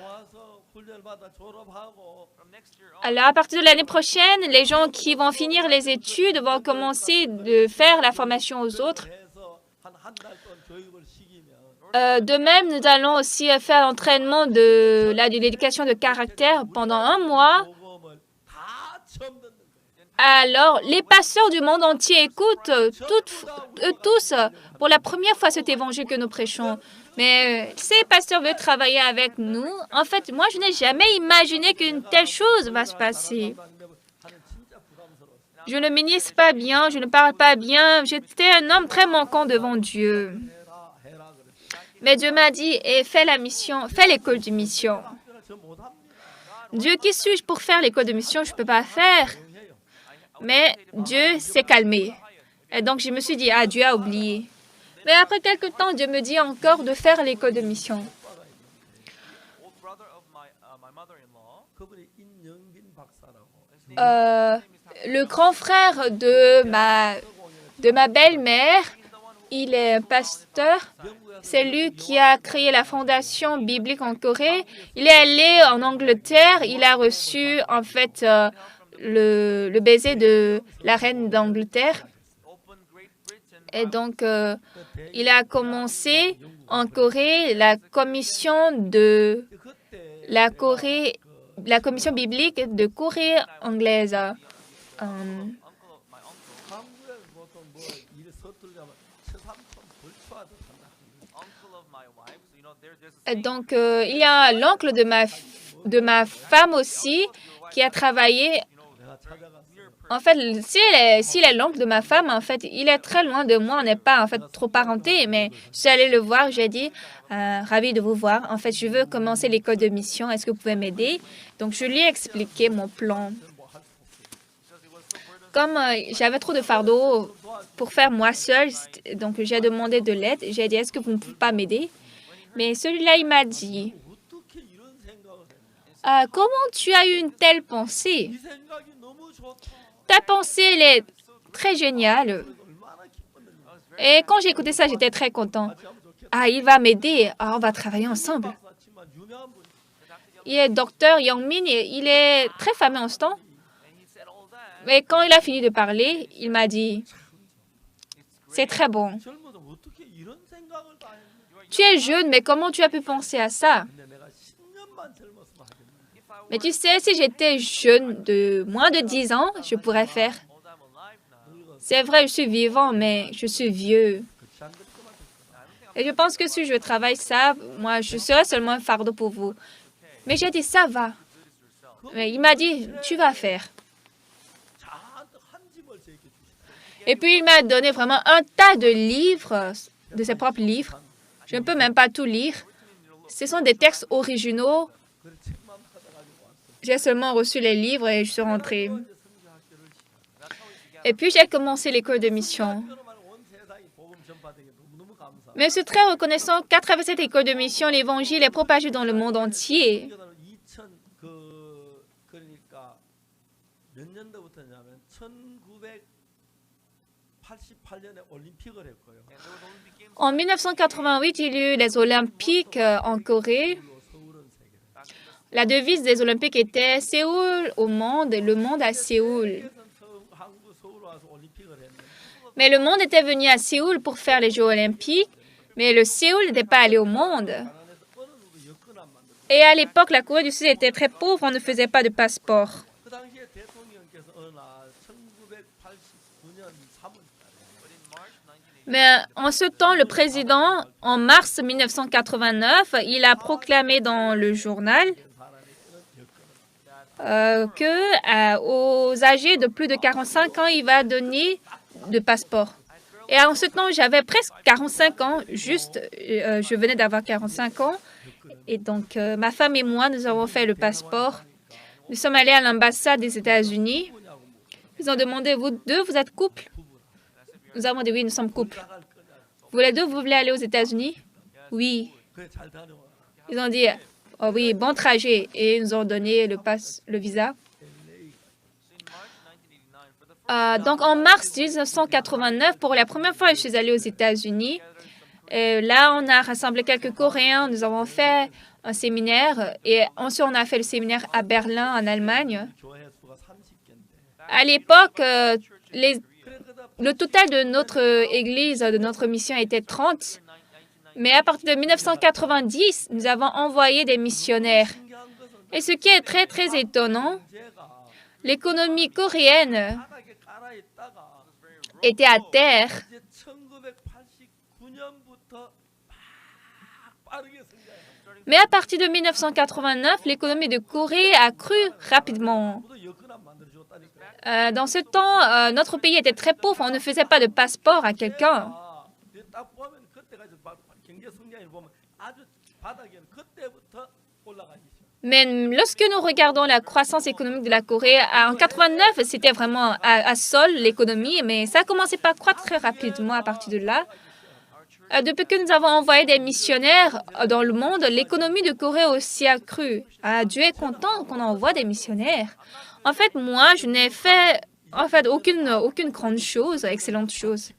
Alors, à partir de l'année prochaine, les gens qui vont finir les études vont commencer de faire la formation aux autres. De même, nous allons aussi faire l'entraînement de l'éducation de caractère pendant 1 mois. Alors, les pasteurs du monde entier écoutent tous pour la première fois cet évangile que nous prêchons. Mais ces pasteurs veulent travailler avec nous. En fait, moi, je n'ai jamais imaginé qu'une telle chose va se passer. Je ne ministre pas bien, je ne parle pas bien. J'étais un homme très manquant devant Dieu. Mais Dieu m'a dit, fais la mission, fais l'école de mission. Dieu, qui suis-je pour faire l'école de mission? Je ne peux pas faire. Mais Dieu s'est calmé. Et donc, je me suis dit, Dieu a oublié. Mais après quelque temps, Dieu me dit encore de faire l'école de mission. Le grand frère de ma belle-mère, il est un pasteur. C'est lui qui a créé la fondation biblique en Corée. Il est allé en Angleterre. Il a reçu, en fait, le baiser de la reine d'Angleterre. Et donc, il a commencé en Corée la commission biblique de Corée anglaise. Et donc, il y a l'oncle de ma femme aussi qui a travaillé. En fait, s'il est l'oncle de ma femme, en fait, il est très loin de moi. On n'est pas, en fait, trop parentés, mais je suis allée le voir. J'ai dit, ravi de vous voir. En fait, je veux commencer l'école de mission. Est-ce que vous pouvez m'aider? Donc, je lui ai expliqué mon plan. Comme j'avais trop de fardeaux pour faire moi seule, donc j'ai demandé de l'aide. J'ai dit, est-ce que vous ne pouvez pas m'aider? Mais celui-là, il m'a dit, comment tu as eu une telle pensée? Ta pensée, elle est très géniale. Et quand j'ai écouté ça, j'étais très content. Il va m'aider. On va travailler ensemble. Il est docteur Young-min. Il est très fameux en ce temps. Mais quand il a fini de parler, il m'a dit, c'est très bon. Tu es jeune, mais comment tu as pu penser à ça? Mais tu sais, si j'étais jeune de moins de 10 ans, je pourrais faire. C'est vrai, je suis vivant, mais je suis vieux. Et je pense que si je travaille ça, moi, je serai seulement un fardeau pour vous. Mais j'ai dit, ça va. Mais il m'a dit, tu vas faire. Et puis, il m'a donné vraiment un tas de livres, de ses propres livres. Je ne peux même pas tout lire. Ce sont des textes originaux. J'ai seulement reçu les livres et je suis rentrée. Et puis, j'ai commencé l'école de mission. Mais je suis très reconnaissant qu'à travers cette école de mission, l'Évangile est propagé dans le monde entier. En 1988, il y a eu les Olympiques en Corée. La devise des Olympiques était « Séoul au monde, le monde à Séoul ». Mais le monde était venu à Séoul pour faire les Jeux olympiques, mais le Séoul n'était pas allé au monde. Et à l'époque, la Corée du Sud était très pauvre, on ne faisait pas de passeport. Mais en ce temps, le président, en mars 1989, il a proclamé dans le journal qu'aux âgés de plus de 45 ans, il va donner de passeport. Et en ce temps, j'avais presque 45 ans, je venais d'avoir 45 ans. Et donc, ma femme et moi, nous avons fait le passeport. Nous sommes allés à l'ambassade des États-Unis. Ils ont demandé, vous deux, vous êtes couple? Nous avons dit, oui, nous sommes couple. Vous les deux, vous voulez aller aux États-Unis? Oui. Ils ont dit, oh oui, bon trajet. Et ils nous ont donné le visa. Donc, en mars 1989, pour la première fois, je suis allée aux États-Unis. Là, on a rassemblé quelques Coréens. Nous avons fait un séminaire. Et ensuite, on a fait le séminaire à Berlin, en Allemagne. À l'époque, le total de notre église, de notre mission était 30. Mais à partir de 1990, nous avons envoyé des missionnaires. Et ce qui est très, très étonnant, l'économie coréenne était à terre. Mais à partir de 1989, l'économie de Corée a cru rapidement. Dans ce temps, notre pays était très pauvre. On ne faisait pas de passeport à quelqu'un. Mais lorsque nous regardons la croissance économique de la Corée, en 1989, c'était vraiment à sol l'économie, mais ça a commencé par croître très rapidement à partir de là. Depuis que nous avons envoyé des missionnaires dans le monde, l'économie de Corée aussi a cru. Dieu est content qu'on envoie des missionnaires. En fait, moi, je n'ai fait aucune grande chose, excellente chose.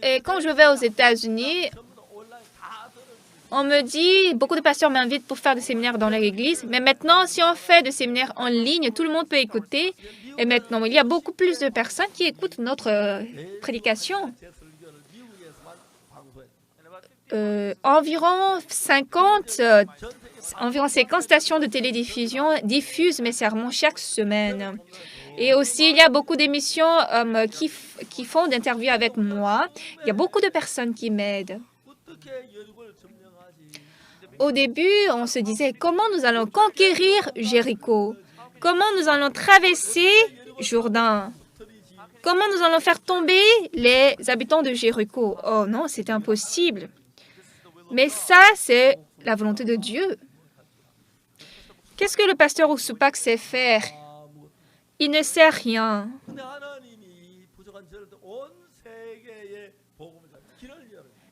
Et quand je vais aux États-Unis, on me dit, beaucoup de pasteurs m'invitent pour faire des séminaires dans leur église, mais maintenant, si on fait des séminaires en ligne, tout le monde peut écouter. Et maintenant, il y a beaucoup plus de personnes qui écoutent notre prédication. Environ 50 stations de télédiffusion diffusent mes sermons chaque semaine. Et aussi, il y a beaucoup d'émissions qui font d'interviews avec moi. Il y a beaucoup de personnes qui m'aident. Au début, on se disait, comment nous allons conquérir Jéricho? Comment nous allons traverser Jourdain? Comment nous allons faire tomber les habitants de Jéricho? Oh non, c'est impossible. Mais ça, c'est la volonté de Dieu. Qu'est-ce que le pasteur Ousupak sait faire? Il ne sait rien.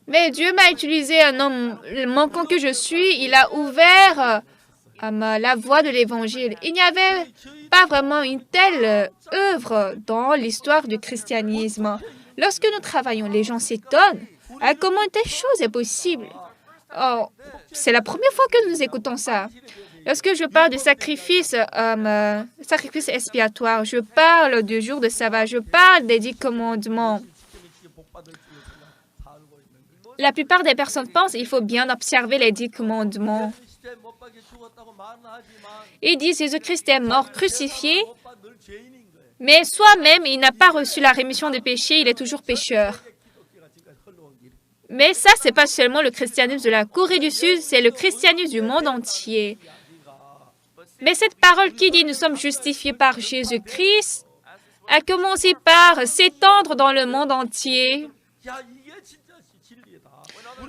Mais Dieu m'a utilisé, un homme manquant que je suis. Il a ouvert la voie de l'Évangile. Il n'y avait pas vraiment une telle œuvre dans l'histoire du christianisme. Lorsque nous travaillons, les gens s'étonnent. Comment une telle chose est possible? Oh, c'est la première fois que nous écoutons ça. Lorsque je parle de sacrifice expiatoire, je parle du jour de sabbat, je parle des 10 commandements. La plupart des personnes pensent qu'il faut bien observer les 10 commandements. Ils disent que Jésus-Christ est mort, crucifié, mais soi-même, il n'a pas reçu la rémission des péchés, il est toujours pécheur. Mais ça, ce n'est pas seulement le christianisme de la Corée du Sud, c'est le christianisme du monde entier. Mais cette parole qui dit « nous sommes justifiés par Jésus-Christ » a commencé par s'étendre dans le monde entier.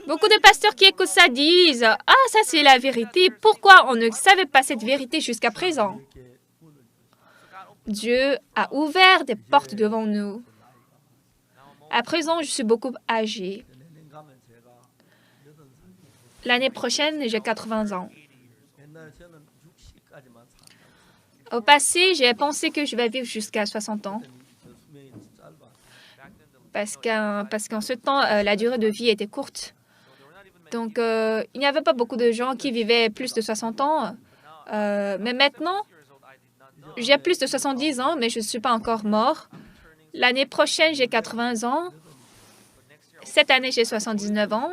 Beaucoup de pasteurs qui écoutent ça disent « Ah, ça c'est la vérité. Pourquoi on ne savait pas cette vérité jusqu'à présent? » Dieu a ouvert des portes devant nous. À présent, je suis beaucoup âgée. L'année prochaine, j'ai 80 ans. Au passé, j'ai pensé que je vais vivre jusqu'à 60 ans. Parce qu'en ce temps, la durée de vie était courte. Donc, il n'y avait pas beaucoup de gens qui vivaient plus de 60 ans. Mais maintenant, j'ai plus de 70 ans, mais je ne suis pas encore mort. L'année prochaine, j'ai 80 ans. Cette année, j'ai 79 ans.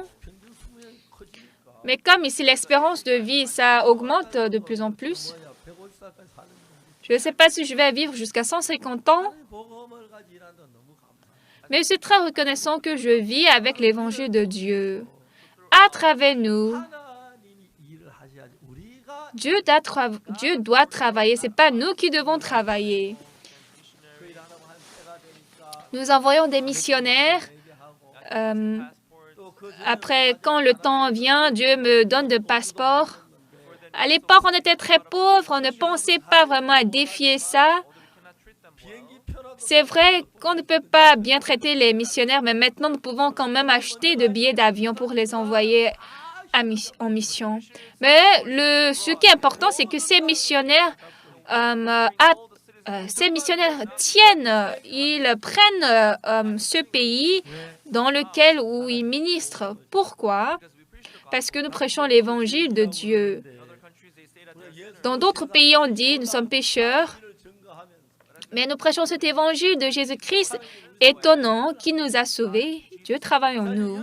Mais comme ici, l'espérance de vie, ça augmente de plus en plus. Je ne sais pas si je vais vivre jusqu'à 150 ans. Mais je suis très reconnaissant que je vis avec l'évangile de Dieu. À travers nous, Dieu doit travailler. Ce n'est pas nous qui devons travailler. Nous envoyons des missionnaires. Après, quand le temps vient, Dieu me donne de passeport. À l'époque, on était très pauvres. On ne pensait pas vraiment à défier ça. C'est vrai qu'on ne peut pas bien traiter les missionnaires, mais maintenant, nous pouvons quand même acheter de billets d'avion pour les envoyer en mission. Mais ce qui est important, c'est que ces missionnaires tiennent, ils prennent ce pays dans lequel où ils ministrent. Pourquoi? Parce que nous prêchons l'évangile de Dieu. Dans d'autres pays, on dit, nous sommes pécheurs. Mais nous prêchons cet évangile de Jésus-Christ étonnant qui nous a sauvés. Dieu travaille en nous.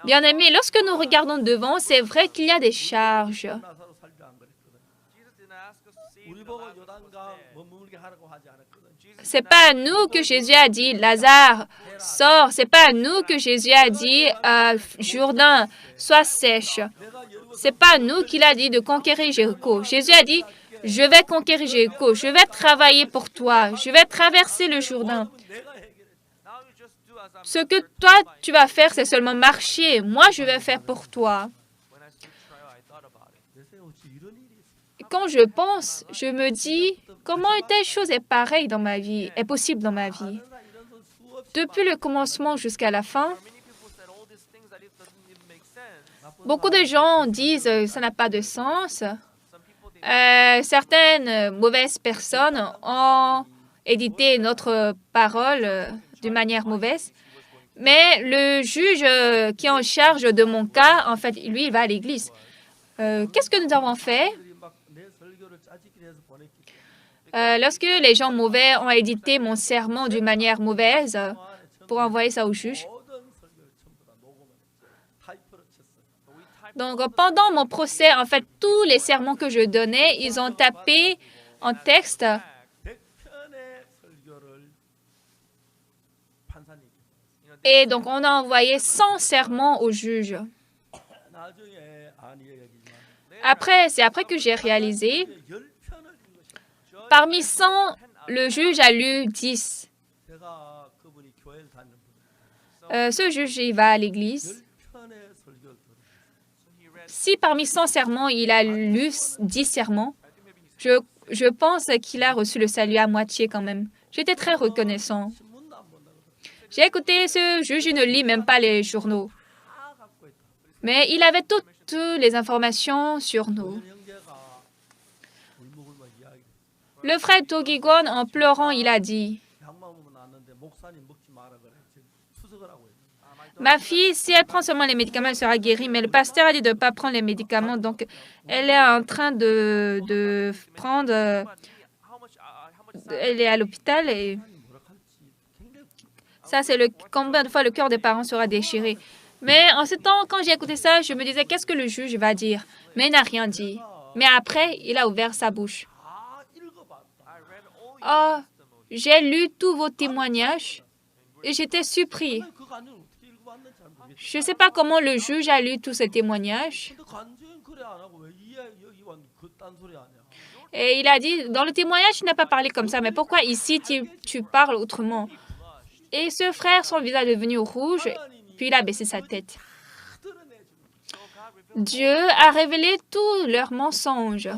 Bien-aimés, lorsque nous regardons devant, c'est vrai qu'il y a des charges. Ce n'est pas à nous que Jésus a dit, Lazare, sors. Ce n'est pas à nous que Jésus a dit, Jourdain, sois sèche. Ce n'est pas à nous qu'il a dit de conquérir Jéricho. Jésus a dit, je vais conquérir Jéricho, je vais travailler pour toi, je vais traverser le Jourdain. Ce que toi, tu vas faire, c'est seulement marcher. Moi, je vais faire pour toi. Quand je pense, je me dis, comment une telle chose est pareille dans ma vie, est possible dans ma vie? Depuis le commencement jusqu'à la fin, beaucoup de gens disent que ça n'a pas de sens. Certaines mauvaises personnes ont édité notre parole d'une manière mauvaise. Mais le juge qui est en charge de mon cas, en fait, lui, il va à l'église. Qu'est-ce que nous avons fait? Lorsque les gens mauvais ont édité mon sermon d'une manière mauvaise pour envoyer ça au juge. Donc, pendant mon procès, en fait, tous les sermons que je donnais, ils ont tapé en texte et donc on a envoyé 100 sermons au juge. C'est après que j'ai réalisé, parmi 100, le juge a lu 10. Ce juge, il va à l'église. Si parmi 100 sermons, il a lu 10 sermons, je pense qu'il a reçu le salut à moitié quand même. J'étais très reconnaissant. J'ai écouté ce juge, il ne lit même pas les journaux. Mais il avait toutes les informations sur nous. Le frère Togigon, en pleurant, il a dit, ma fille, si elle prend seulement les médicaments, elle sera guérie. Mais le pasteur a dit de ne pas prendre les médicaments. Donc, elle est en train de prendre... elle est à l'hôpital et... ça, c'est combien de fois le cœur des parents sera déchiré. Mais en ce temps, quand j'ai écouté ça, je me disais, qu'est-ce que le juge va dire? Mais il n'a rien dit. Mais après, il a ouvert sa bouche. Oh, j'ai lu tous vos témoignages et j'étais surpris. Je ne sais pas comment le juge a lu tous ces témoignages. Et il a dit, dans le témoignage, tu n'as pas parlé comme ça, mais pourquoi ici tu parles autrement? Et ce frère, son visage est devenu rouge, puis il a baissé sa tête. Dieu a révélé tous leurs mensonges.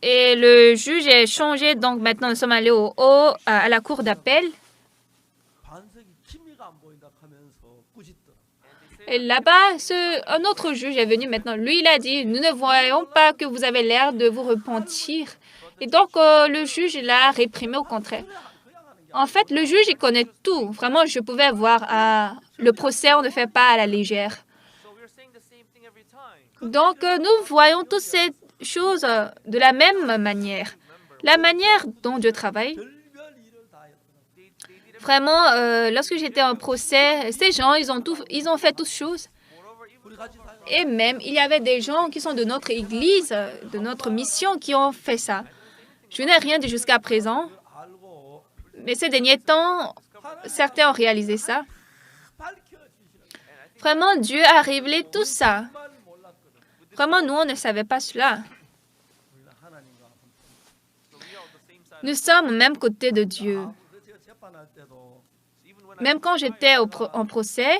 Et le juge est changé, donc maintenant nous sommes allés à la cour d'appel. Et là-bas, un autre juge est venu maintenant. Lui, il a dit, nous ne voyons pas que vous avez l'air de vous repentir. Et donc, le juge l'a réprimé au contraire. En fait, le juge, il connaît tout. Vraiment, je pouvais voir, le procès, on ne fait pas à la légère. Donc, nous voyons toutes ces choses de la même manière. La manière dont Dieu travaille. Vraiment, lorsque j'étais en procès, ces gens, ils ont fait toutes choses. Et même, il y avait des gens qui sont de notre église, de notre mission, qui ont fait ça. Je n'ai rien dit jusqu'à présent. Mais ces derniers temps, certains ont réalisé ça. Vraiment, Dieu a révélé tout ça. Vraiment, nous, on ne savait pas cela. Nous sommes au même côté de Dieu. Même quand j'étais en procès,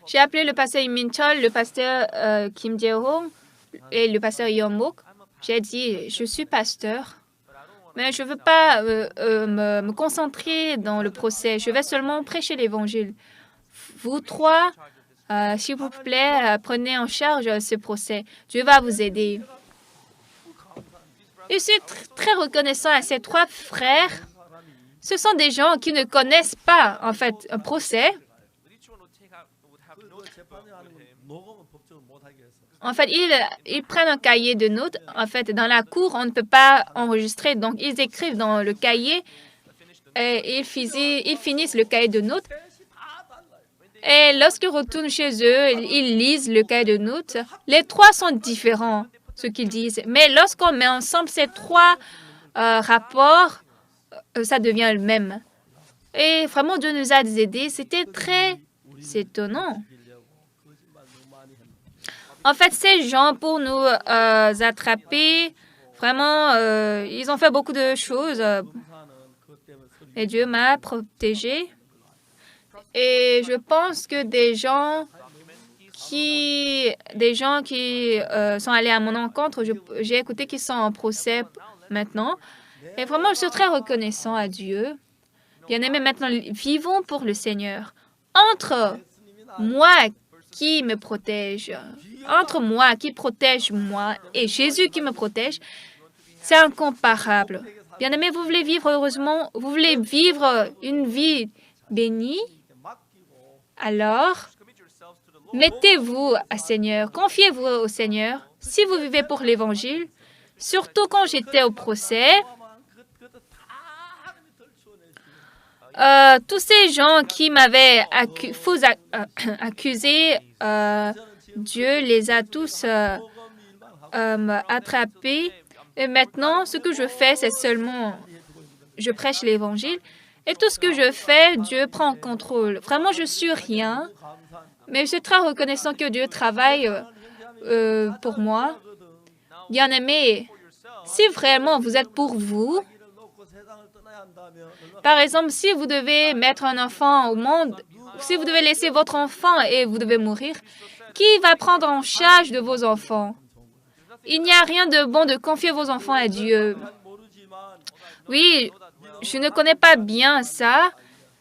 j'ai appelé le pasteur Im Min-chol, le pasteur Kim Jae-ho et le pasteur Yeon-mok. J'ai dit, je suis pasteur, mais je ne veux pas me concentrer dans le procès. Je vais seulement prêcher l'Évangile. Vous trois, s'il vous plaît, prenez en charge ce procès. Dieu va vous aider. Je suis très reconnaissant à ces trois frères. Ce sont des gens qui ne connaissent pas, en fait, un procès. En fait, ils prennent un cahier de notes. En fait, dans la cour, on ne peut pas enregistrer. Donc, ils écrivent dans le cahier et ils finissent le cahier de notes. Et lorsqu'ils retournent chez eux, ils lisent le cahier de notes. Les trois sont différents, ce qu'ils disent. Mais lorsqu'on met ensemble ces trois rapports, ça devient le même. Et vraiment, Dieu nous a aidés. C'était très étonnant. En fait, ces gens, pour nous attraper, vraiment, ils ont fait beaucoup de choses. Et Dieu m'a protégé. Et je pense que des gens qui sont allés à mon encontre, j'ai écouté qu'ils sont en procès maintenant. Et vraiment, je suis très reconnaissant à Dieu. Bien-aimés, maintenant, vivons pour le Seigneur. Entre moi qui me protège, entre moi qui protège moi et Jésus qui me protège, c'est incomparable. Bien-aimés, vous voulez vivre heureusement, vous voulez vivre une vie bénie, alors mettez-vous au Seigneur, confiez-vous au Seigneur. Si vous vivez pour l'Évangile, surtout quand j'étais au procès, tous ces gens qui m'avaient accusé, Dieu les a tous attrapés. Et maintenant, ce que je fais, c'est seulement, je prêche l'Évangile. Et tout ce que je fais, Dieu prend en contrôle. Vraiment, je suis rien. Mais je suis très reconnaissant que Dieu travaille pour moi. Bien-aimés, si vraiment vous êtes pour vous, par exemple, si vous devez mettre un enfant au monde, si vous devez laisser votre enfant et vous devez mourir, qui va prendre en charge de vos enfants? Il n'y a rien de bon de confier vos enfants à Dieu. Oui, je ne connais pas bien ça,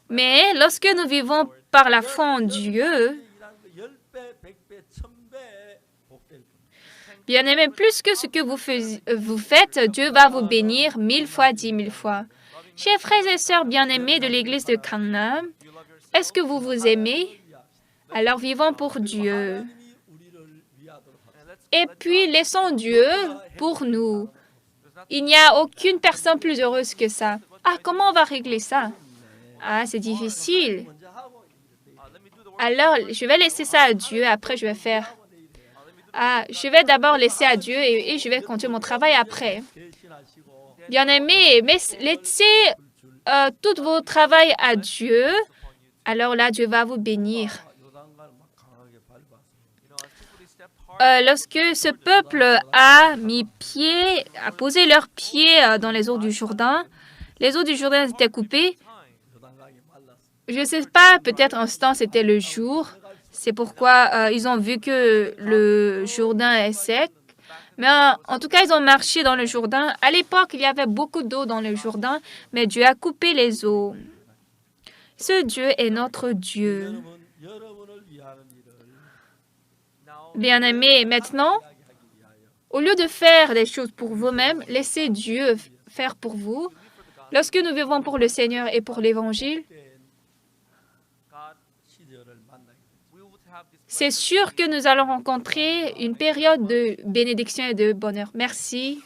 mais lorsque nous vivons par la foi en Dieu, bien-aimés, plus que ce que vous faites, Dieu va vous bénir 1000 fois, 10 000 fois. Chers frères et sœurs bien-aimés de l'église de Gangnam, est-ce que vous vous aimez? Alors vivons pour Dieu. Et puis laissons Dieu pour nous. Il n'y a aucune personne plus heureuse que ça. Ah, comment on va régler ça? Ah, c'est difficile. Alors, je vais laisser ça à Dieu, après je vais faire. Ah, je vais d'abord laisser à Dieu et je vais continuer mon travail après. Bien-aimés, mais laissez tout vos travail à Dieu. Alors là, Dieu va vous bénir. lorsque ce peuple a posé leurs pieds dans les eaux du Jourdain, les eaux du Jourdain étaient coupées. Je ne sais pas, peut-être un instant c'était le jour. C'est pourquoi ils ont vu que le Jourdain est sec. Mais en tout cas, ils ont marché dans le Jourdain. À l'époque, il y avait beaucoup d'eau dans le Jourdain, mais Dieu a coupé les eaux. Ce Dieu est notre Dieu. Bien-aimés, maintenant, au lieu de faire des choses pour vous-même, laissez Dieu faire pour vous. Lorsque nous vivons pour le Seigneur et pour l'Évangile, c'est sûr que nous allons rencontrer une période de bénédiction et de bonheur. Merci.